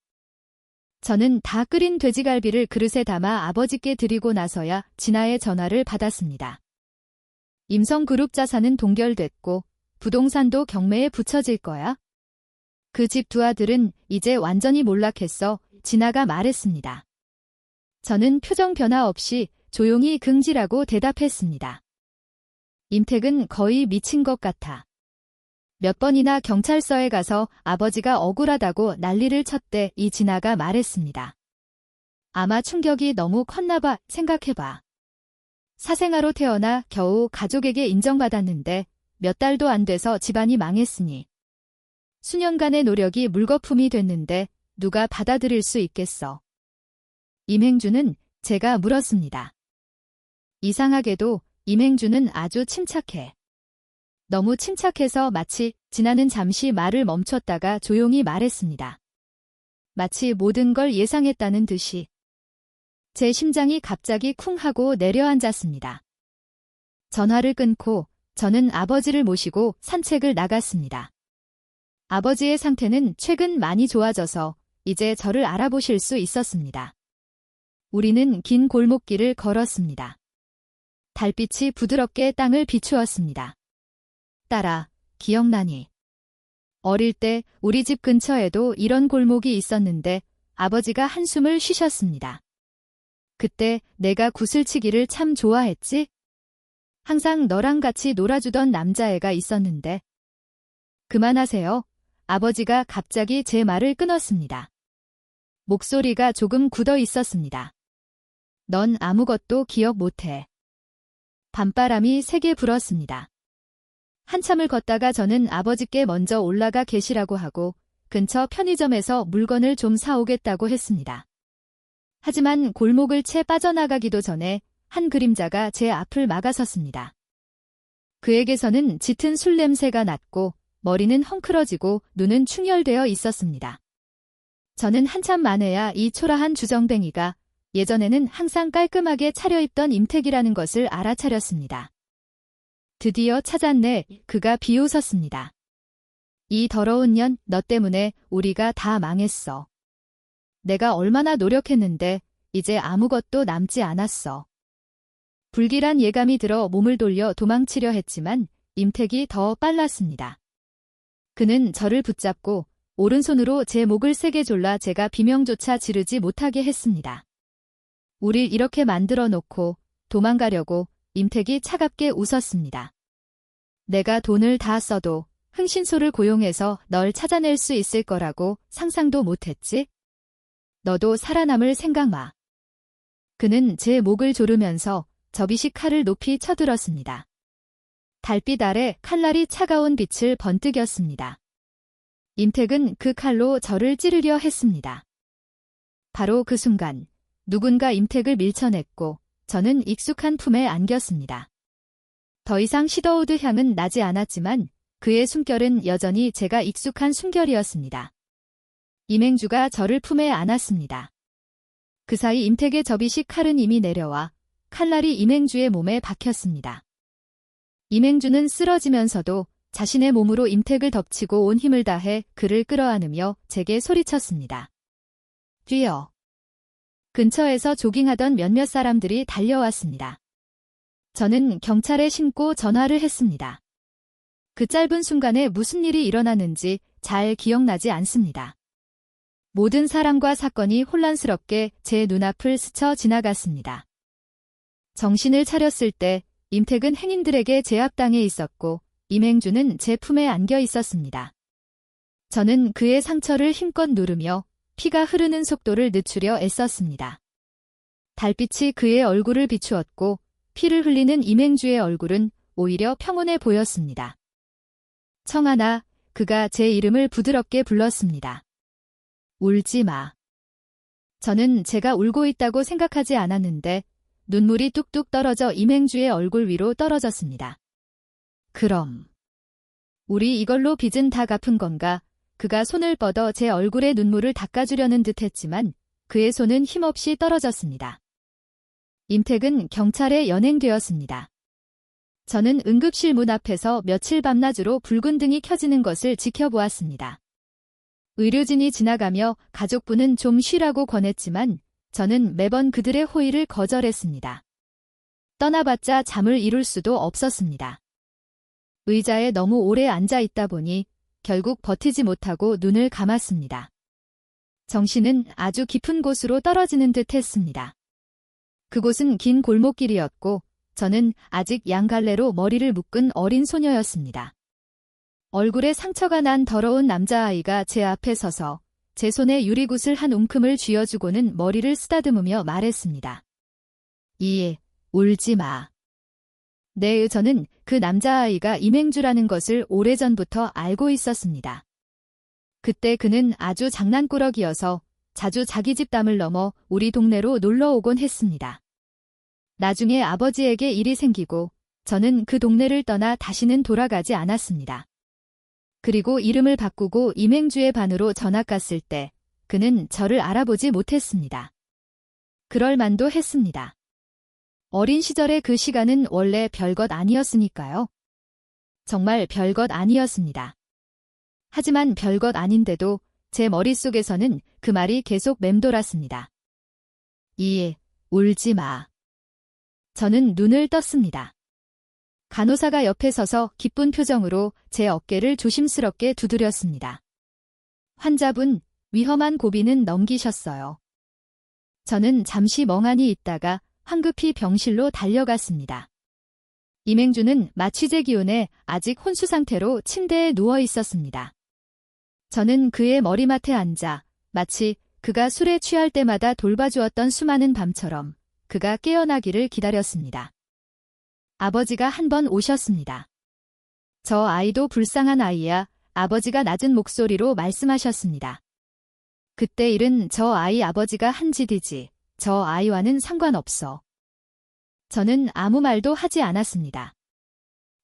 저는 다 끓인 돼지갈비를 그릇에 담아 아버지께 드리고 나서야 진아의 전화를 받았습니다. 임성그룹 자산은 동결됐고 부동산도 경매에 붙여질 거야? 그 집 2 아들은 이제 완전히 몰락했어. 진아가 말했습니다. 저는 표정 변화 없이 조용히 긍지라고 대답했습니다. 임택은 거의 미친 것 같아. 몇 번이나 경찰서에 가서 아버지가 억울하다고 난리를 쳤대. 이 진아가 말했습니다. 아마 충격이 너무 컸나 봐. 생각해봐. 사생아로 태어나 겨우 가족에게 인정받았는데 몇 달도 안 돼서 집안이 망했으니. 수년간의 노력이 물거품이 됐는데 누가 받아들일 수 있겠어. 임행주는 제가 물었습니다. 이상하게도 임행주는 아주 침착해. 너무 침착해서 마치 진아는 잠시 말을 멈췄다가 조용히 말했습니다. 마치 모든 걸 예상했다는 듯이. 제 심장이 갑자기 쿵 하고 내려앉았습니다. 전화를 끊고 저는 아버지를 모시고 산책을 나갔습니다. 아버지의 상태는 최근 많이 좋아져서 이제 저를 알아보실 수 있었습니다. 우리는 긴 골목길을 걸었습니다. 달빛이 부드럽게 땅을 비추었습니다. 딸아, 기억나니? 어릴 때 우리 집 근처에도 이런 골목이 있었는데 아버지가 한숨을 쉬셨습니다. 그때 내가 구슬치기를 참 좋아했지? 항상 너랑 같이 놀아주던 남자애가 있었는데. 그만하세요. 아버지가 갑자기 제 말을 끊었습니다. 목소리가 조금 굳어 있었습니다. 넌 아무것도 기억 못해. 밤바람이 세게 불었습니다. 한참을 걷다가 저는 아버지께 먼저 올라가 계시라고 하고 근처 편의점에서 물건을 좀 사오겠다고 했습니다. 하지만 골목을 채 빠져나가기도 전에 한 그림자가 제 앞을 막아섰습니다. 그에게서는 짙은 술 냄새가 났고 머리는 헝클어지고 눈은 충혈되어 있었습니다. 저는 한참 만에야 이 초라한 주정뱅이가 예전에는 항상 깔끔하게 차려입던 임택이라는 것을 알아차렸습니다. 드디어 찾았네. 그가 비웃었습니다. 이 더러운 년, 너 때문에 우리가 다 망했어. 내가 얼마나 노력했는데 이제 아무것도 남지 않았어. 불길한 예감이 들어 몸을 돌려 도망치려 했지만 임택이 더 빨랐습니다. 그는 저를 붙잡고 오른손으로 제 목을 세게 졸라 제가 비명조차 지르지 못하게 했습니다. 우릴 이렇게 만들어 놓고 도망가려고 임택이 차갑게 웃었습니다. 내가 돈을 다 써도 흥신소를 고용해서 널 찾아낼 수 있을 거라고 상상도 못했지? 너도 살아남을 생각 마. 그는 제 목을 조르면서 접이식 칼을 높이 쳐들었습니다. 달빛 아래 칼날이 차가운 빛을 번뜩였습니다. 임택은 그 칼로 저를 찌르려 했습니다. 바로 그 순간 누군가 임택을 밀쳐냈고 저는 익숙한 품에 안겼습니다. 더 이상 시더우드 향은 나지 않았지만 그의 숨결은 여전히 제가 익숙한 숨결이었습니다. 임행주가 저를 품에 안았습니다. 그 사이 임택의 접이식 칼은 이미 내려와 칼날이 임행주의 몸에 박혔습니다. 임행주는 쓰러지면서도 자신의 몸으로 임택을 덮치고 온 힘을 다해 그를 끌어안으며 제게 소리쳤습니다. 뛰어. 근처에서 조깅하던 몇몇 사람들이 달려왔습니다. 저는 경찰에 신고 전화를 했습니다. 그 짧은 순간에 무슨 일이 일어났는지 잘 기억나지 않습니다. 모든 사람과 사건이 혼란스럽게 제 눈앞을 스쳐 지나갔습니다. 정신을 차렸을 때 임택은 행인들에게 제압당해 있었고 임행주는 제 품에 안겨 있었습니다. 저는 그의 상처를 힘껏 누르며 피가 흐르는 속도를 늦추려 애썼습니다. 달빛이 그의 얼굴을 비추었고 피를 흘리는 임행주의 얼굴은 오히려 평온해 보였습니다. 청하나, 그가 제 이름을 부드럽게 불렀습니다. 울지 마. 저는 제가 울고 있다고 생각하지 않았는데 눈물이 뚝뚝 떨어져 임행주의 얼굴 위로 떨어졌습니다. 그럼 우리 이걸로 빚은 다 갚은 건가? 그가 손을 뻗어 제 얼굴에 눈물을 닦아주려는 듯 했지만 그의 손은 힘없이 떨어졌습니다. 임택은 경찰에 연행되었습니다. 저는 응급실 문 앞에서 며칠 밤낮으로 붉은 등이 켜지는 것을 지켜보았습니다. 의료진이 지나가며 가족분은 좀 쉬라고 권했지만 저는 매번 그들의 호의를 거절했습니다. 떠나봤자 잠을 이룰 수도 없었습니다. 의자에 너무 오래 앉아 있다 보니 결국 버티지 못하고 눈을 감았습니다. 정신은 아주 깊은 곳으로 떨어지는 듯 했습니다. 그곳은 긴 골목길이었고 저는 아직 양갈래로 머리를 묶은 어린 소녀였습니다. 얼굴에 상처가 난 더러운 남자아이가 제 앞에 서서 제 손에 유리굿을 한 움큼을 쥐어주고는 머리를 쓰다듬으며 말했습니다. 울지 마. 네, 저는 그 남자아이가 임행주라는 것을 오래전부터 알고 있었습니다. 그때 그는 아주 장난꾸러기여서 자주 자기 집 담을 넘어 우리 동네로 놀러 오곤 했습니다. 나중에 아버지에게 일이 생기고 저는 그 동네를 떠나 다시는 돌아가지 않았습니다. 그리고 이름을 바꾸고 임행주의 반으로 전학 갔을 때 그는 저를 알아보지 못했습니다. 그럴 만도 했습니다. 어린 시절의 그 시간은 원래 별것 아니었으니까요. 정말 별것 아니었습니다. 하지만 별것 아닌데도 제 머릿속에서는 그 말이 계속 맴돌았습니다. 울지 마. 저는 눈을 떴습니다. 간호사가 옆에 서서 기쁜 표정으로 제 어깨를 조심스럽게 두드렸습니다. 환자분, 위험한 고비는 넘기셨어요. 저는 잠시 멍하니 있다가 황급히 병실로 달려갔습니다. 임행주는 마취제 기운에 아직 혼수 상태로 침대에 누워 있었습니다. 저는 그의 머리맡에 앉아 마치 그가 술에 취할 때마다 돌봐주었던 수많은 밤처럼 그가 깨어나기를 기다렸습니다. 아버지가 한 번 오셨습니다. 저 아이도 불쌍한 아이야. 아버지가 낮은 목소리로 말씀하셨습니다. 그때 일은 저 아이 아버지가 한 짓이지 저 아이와는 상관없어. 저는 아무 말도 하지 않았습니다.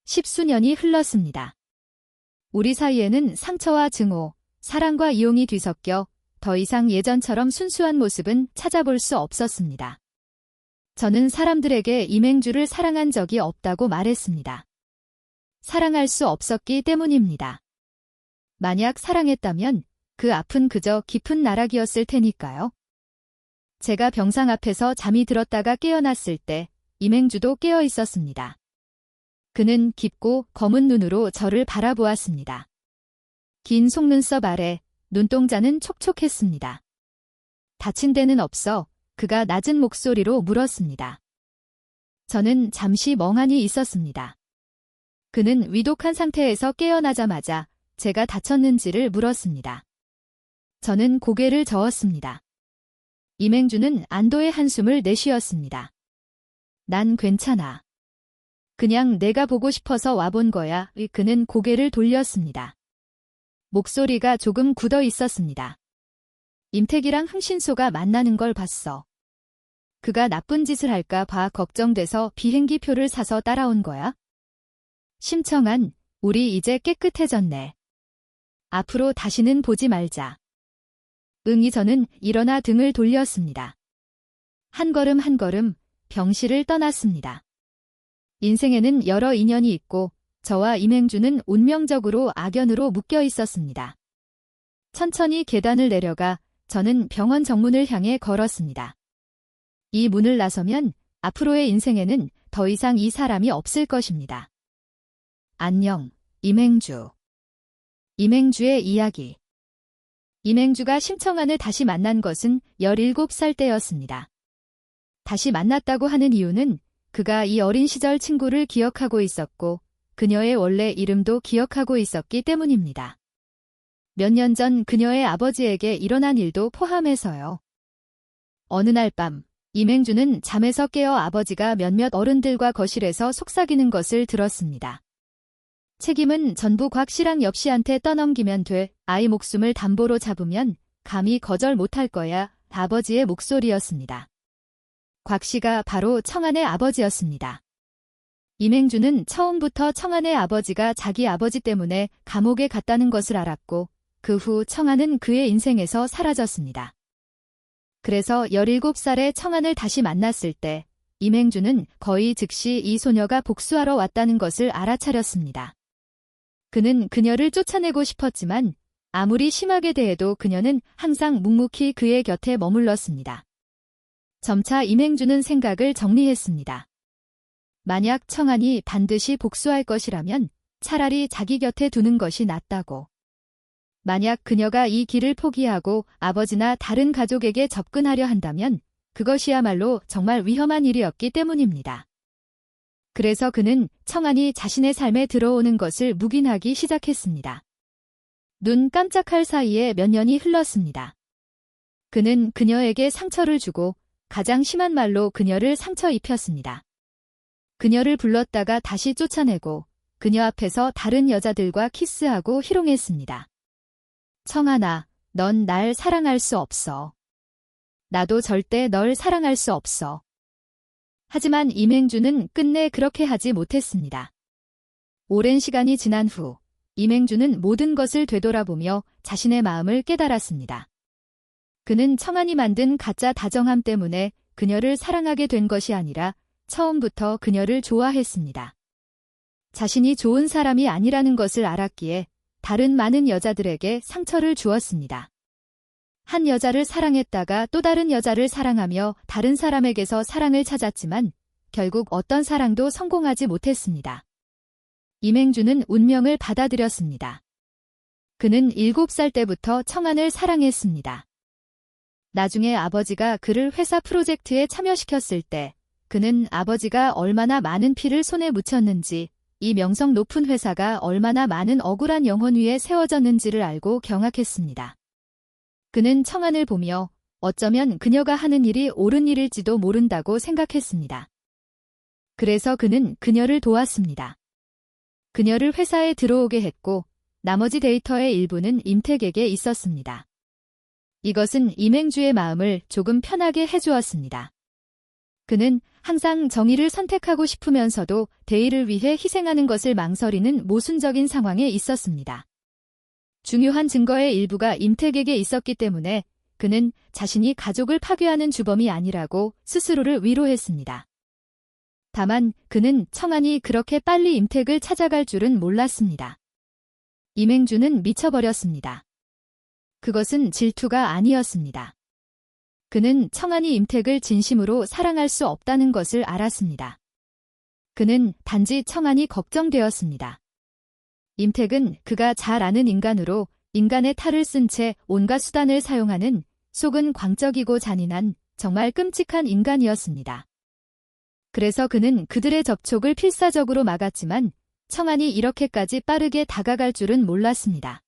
10수년이 흘렀습니다. 우리 사이에는 상처와 증오, 사랑과 이용이 뒤섞여 더 이상 예전처럼 순수한 모습은 찾아볼 수 없었습니다. 저는 사람들에게 임행주를 사랑한 적이 없다고 말했습니다. 사랑할 수 없었기 때문입니다. 만약 사랑했다면 그 앞은 그저 깊은 나락이었을 테니까요. 제가 병상 앞에서 잠이 들었다가 깨어났을 때 임행주도 깨어 있었습니다. 그는 깊고 검은 눈으로 저를 바라보았습니다. 긴 속눈썹 아래 눈동자는 촉촉했습니다. 다친 데는 없어 그가 낮은 목소리로 물었습니다. 저는 잠시 멍하니 있었습니다. 그는 위독한 상태에서 깨어나자마자 제가 다쳤는지를 물었습니다. 저는 고개를 저었습니다. 임행주는 안도의 한숨을 내쉬었습니다. 난 괜찮아. 그냥 내가 보고 싶어서 와본 거야. 그는 고개를 돌렸습니다. 목소리가 조금 굳어 있었습니다. 임택이랑 흥신소가 만나는 걸 봤어. 그가 나쁜 짓을 할까 봐 걱정돼서 비행기 표를 사서 따라온 거야? 심청한, 우리 이제 깨끗해졌네. 앞으로 다시는 보지 말자. 응이 저는 일어나 등을 돌렸습니다. 한 걸음 한 걸음 병실을 떠났습니다. 인생에는 여러 인연이 있고 저와 임행주는 운명적으로 악연으로 묶여 있었습니다. 천천히 계단을 내려가 저는 병원 정문을 향해 걸었습니다. 이 문을 나서면 앞으로의 인생에는 더 이상 이 사람이 없을 것입니다. 안녕, 임행주. 임행주의 이야기. 임행주가 심청한을 다시 만난 것은 17살 때였습니다. 다시 만났다고 하는 이유는 그가 이 어린 시절 친구를 기억하고 있었고 그녀의 원래 이름도 기억하고 있었기 때문입니다. 몇 년 전 그녀의 아버지에게 일어난 일도 포함해서요. 어느 날 밤, 임행주는 잠에서 깨어 아버지가 몇몇 어른들과 거실에서 속삭이는 것을 들었습니다. 책임은 전부 곽 씨랑 엽 씨한테 떠넘기면 돼. 아이 목숨을 담보로 잡으면 감히 거절 못할 거야. 아버지의 목소리였습니다. 곽 씨가 바로 청한의 아버지였습니다. 임행주는 처음부터 청한의 아버지가 자기 아버지 때문에 감옥에 갔다는 것을 알았고 그 후 청한은 그의 인생에서 사라졌습니다. 그래서 17살에 청한을 다시 만났을 때 임행주는 거의 즉시 이 소녀가 복수하러 왔다는 것을 알아차렸습니다. 그는 그녀를 쫓아내고 싶었지만 아무리 심하게 대해도 그녀는 항상 묵묵히 그의 곁에 머물렀습니다. 점차 임행주는 생각을 정리했습니다. 만약 청한이 반드시 복수할 것이라면 차라리 자기 곁에 두는 것이 낫다고. 만약 그녀가 이 길을 포기하고 아버지나 다른 가족에게 접근하려 한다면 그것이야말로 정말 위험한 일이었기 때문입니다. 그래서 그는 청한이 자신의 삶에 들어오는 것을 묵인하기 시작했습니다. 눈 깜짝할 사이에 몇 년이 흘렀습니다. 그는 그녀에게 상처를 주고 가장 심한 말로 그녀를 상처 입혔습니다. 그녀를 불렀다가 다시 쫓아내고 그녀 앞에서 다른 여자들과 키스하고 희롱했습니다. 청한아, 넌 날 사랑할 수 없어. 나도 절대 널 사랑할 수 없어. 하지만 임행주는 끝내 그렇게 하지 못했습니다. 오랜 시간이 지난 후 임행주는 모든 것을 되돌아보며 자신의 마음을 깨달았습니다. 그는 청한이 만든 가짜 다정함 때문에 그녀를 사랑하게 된 것이 아니라 처음부터 그녀를 좋아했습니다. 자신이 좋은 사람이 아니라는 것을 알았기에 다른 많은 여자들에게 상처를 주었습니다. 한 여자를 사랑했다가 또 다른 여자를 사랑하며 다른 사람에게서 사랑을 찾았지만 결국 어떤 사랑도 성공하지 못했습니다. 임행주는 운명을 받아들였습니다. 그는 7살 때부터 청한을 사랑했습니다. 나중에 아버지가 그를 회사 프로젝트에 참여시켰을 때 그는 아버지가 얼마나 많은 피를 손에 묻혔는지 이 명성 높은 회사가 얼마나 많은 억울한 영혼 위에 세워졌는지를 알고 경악했습니다. 그는 청한을 보며 어쩌면 그녀가 하는 일이 옳은 일일지도 모른다고 생각했습니다. 그래서 그는 그녀를 도왔습니다. 그녀를 회사에 들어오게 했고 나머지 데이터의 일부는 임택에게 있었습니다. 이것은 임행주의 마음을 조금 편하게 해주었습니다. 그는 항상 정의를 선택하고 싶으면서도 대의를 위해 희생하는 것을 망설이는 모순적인 상황에 있었습니다. 중요한 증거의 일부가 임택에게 있었기 때문에 그는 자신이 가족을 파괴하는 주범이 아니라고 스스로를 위로했습니다. 다만 그는 청한이 그렇게 빨리 임택을 찾아갈 줄은 몰랐습니다. 임행주는 미쳐버렸습니다. 그것은 질투가 아니었습니다. 그는 청한이 임택을 진심으로 사랑할 수 없다는 것을 알았습니다. 그는 단지 청한이 걱정되었습니다. 임택은 그가 잘 아는 인간으로 인간의 탈을 쓴 채 온갖 수단을 사용하는 속은 광적이고 잔인한 정말 끔찍한 인간이었습니다. 그래서 그는 그들의 접촉을 필사적으로 막았지만 청한이 이렇게까지 빠르게 다가갈 줄은 몰랐습니다.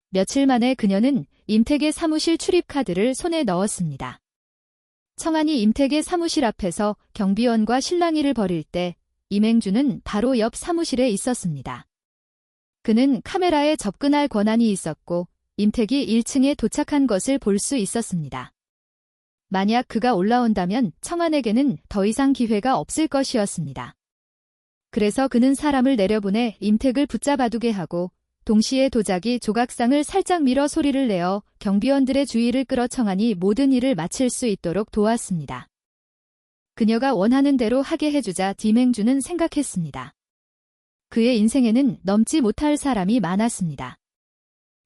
며칠 만에 그녀는 임택의 사무실 출입카드를 손에 넣었습니다. 청한이 임택의 사무실 앞에서 경비원과 실랑이를 벌일 때 임행주는 바로 옆 사무실에 있었습니다. 그는 카메라에 접근할 권한이 있었고 임택이 1층에 도착한 것을 볼 수 있었습니다. 만약 그가 올라온다면 청한에게는 더 이상 기회가 없을 것이었습니다. 그래서 그는 사람을 내려보내 임택을 붙잡아두게 하고 동시에 도자기 조각상을 살짝 밀어 소리를 내어 경비원들의 주의를 끌어 청한이 모든 일을 마칠 수 있도록 도왔습니다. 그녀가 원하는 대로 하게 해주자 임행주는 생각했습니다. 그의 인생에는 넘지 못할 사람이 많았습니다.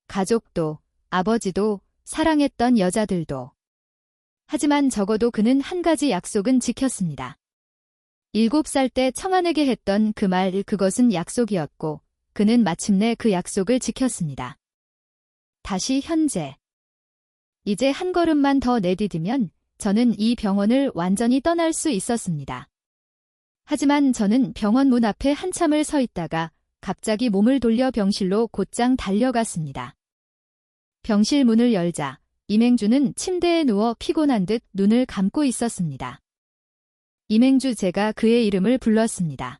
가족도, 아버지도, 사랑했던 여자들도. 하지만 적어도 그는 한 가지 약속은 지켰습니다. 7살 때 청아에게 했던 그 말, 그것은 약속이었고 그는 마침내 그 약속을 지켰습니다. 다시 현재. 이제 한 걸음만 더 내디디면 저는 이 병원을 완전히 떠날 수 있었습니다. 하지만 저는 병원 문 앞에 한참을 서 있다가 갑자기 몸을 돌려 병실로 곧장 달려갔습니다. 병실 문을 열자 임행주는 침대에 누워 피곤한 듯 눈을 감고 있었습니다. 임행주, 제가 그의 이름을 불렀습니다.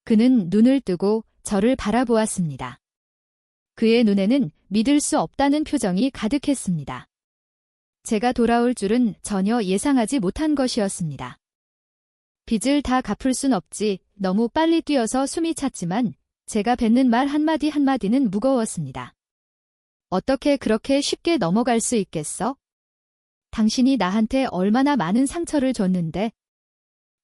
그는 눈을 뜨고 저를 바라보았습니다. 그의 눈에는 믿을 수 없다는 표정이 가득했습니다. 제가 돌아올 줄은 전혀 예상하지 못한 것이었습니다. 빚을 다 갚을 순 없지, 너무 빨리 뛰어서 숨이 찼지만 제가 뱉는 말 한마디 한마디는 무거웠습니다. 어떻게 그렇게 쉽게 넘어갈 수 있겠어? 당신이 나한테 얼마나 많은 상처를 줬는데.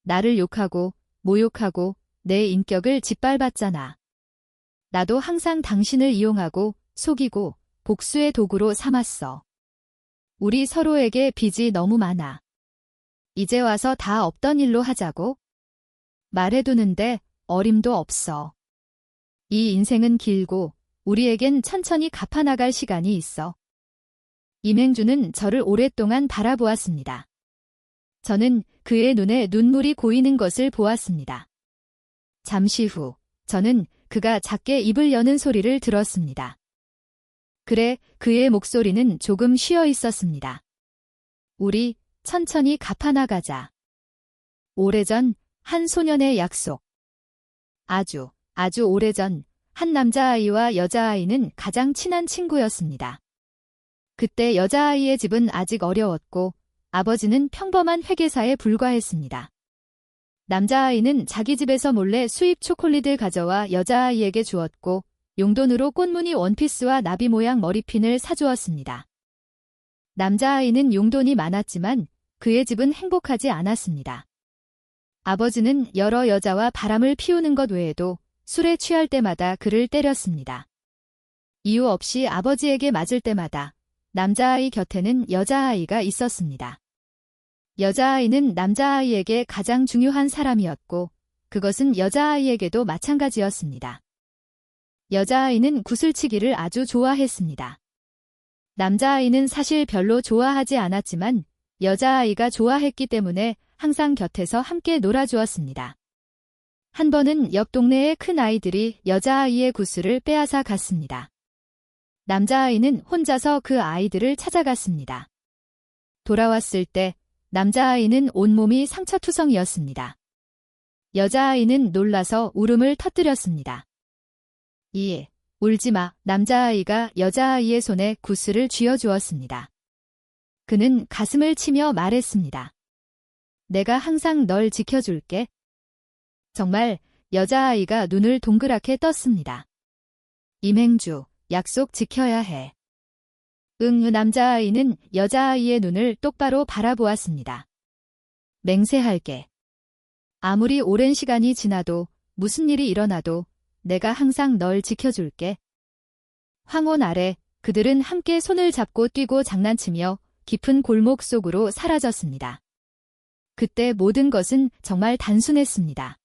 나를 욕하고 모욕하고 내 인격을 짓밟았잖아. 나도 항상 당신을 이용하고 속이고 복수의 도구로 삼았어. 우리 서로에게 빚이 너무 많아. 이제 와서 다 없던 일로 하자고? 말해두는데 어림도 없어. 이 인생은 길고 우리에겐 천천히 갚아나갈 시간이 있어. 임행주는 저를 오랫동안 바라보았습니다. 저는 그의 눈에 눈물이 고이는 것을 보았습니다. 잠시 후 저는 그가 작게 입을 여는 소리를 들었습니다. 그래, 그의 목소리는 조금 쉬어 있었습니다. 우리 천천히 갚아나가자. 오래전 한 소년의 약속. 아주 오래전 한 남자아이와 여자아이는 가장 친한 친구였습니다. 그때 여자아이의 집은 아직 어려웠고 아버지는 평범한 회계사에 불과했습니다. 남자아이는 자기 집에서 몰래 수입 초콜릿을 가져와 여자아이에게 주었고 용돈으로 꽃무늬 원피스와 나비 모양 머리핀을 사주었습니다. 남자아이는 용돈이 많았지만 그의 집은 행복하지 않았습니다. 아버지는 여러 여자와 바람을 피우는 것 외에도 술에 취할 때마다 그를 때렸습니다. 이유 없이 아버지에게 맞을 때마다 남자아이 곁에는 여자아이가 있었습니다. 여자아이는 남자아이에게 가장 중요한 사람이었고 그것은 여자아이에게도 마찬가지였습니다. 여자아이는 구슬치기를 아주 좋아했습니다. 남자아이는 사실 별로 좋아하지 않았지만 여자아이가 좋아했기 때문에 항상 곁에서 함께 놀아주었습니다. 한 번은 옆 동네의 큰 아이들이 여자아이의 구슬을 빼앗아 갔습니다. 남자아이는 혼자서 그 아이들을 찾아갔습니다. 돌아왔을 때 남자아이는 온몸이 상처투성이었습니다. 여자아이는 놀라서 울음을 터뜨렸습니다. 울지마. 남자아이가 여자아이의 손에 구슬을 쥐어주었습니다. 그는 가슴을 치며 말했습니다. 내가 항상 널 지켜줄게. 정말. 여자아이가 눈을 동그랗게 떴습니다. 임행주, 약속 지켜야 해. 남자아이는 여자아이의 눈을 똑바로 바라보았습니다. 맹세할게. 아무리 오랜 시간이 지나도 무슨 일이 일어나도 내가 항상 널 지켜줄게. 황혼 아래 그들은 함께 손을 잡고 뛰고 장난치며 깊은 골목 속으로 사라졌습니다. 그때 모든 것은 정말 단순했습니다.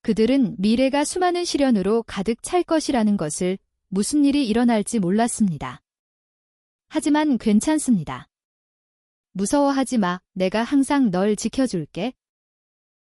그들은 미래가 수많은 시련으로 가득 찰 것이라는 것을, 무슨 일이 일어날지 몰랐습니다. 하지만 괜찮습니다. 무서워하지 마. 내가 항상 널 지켜줄게.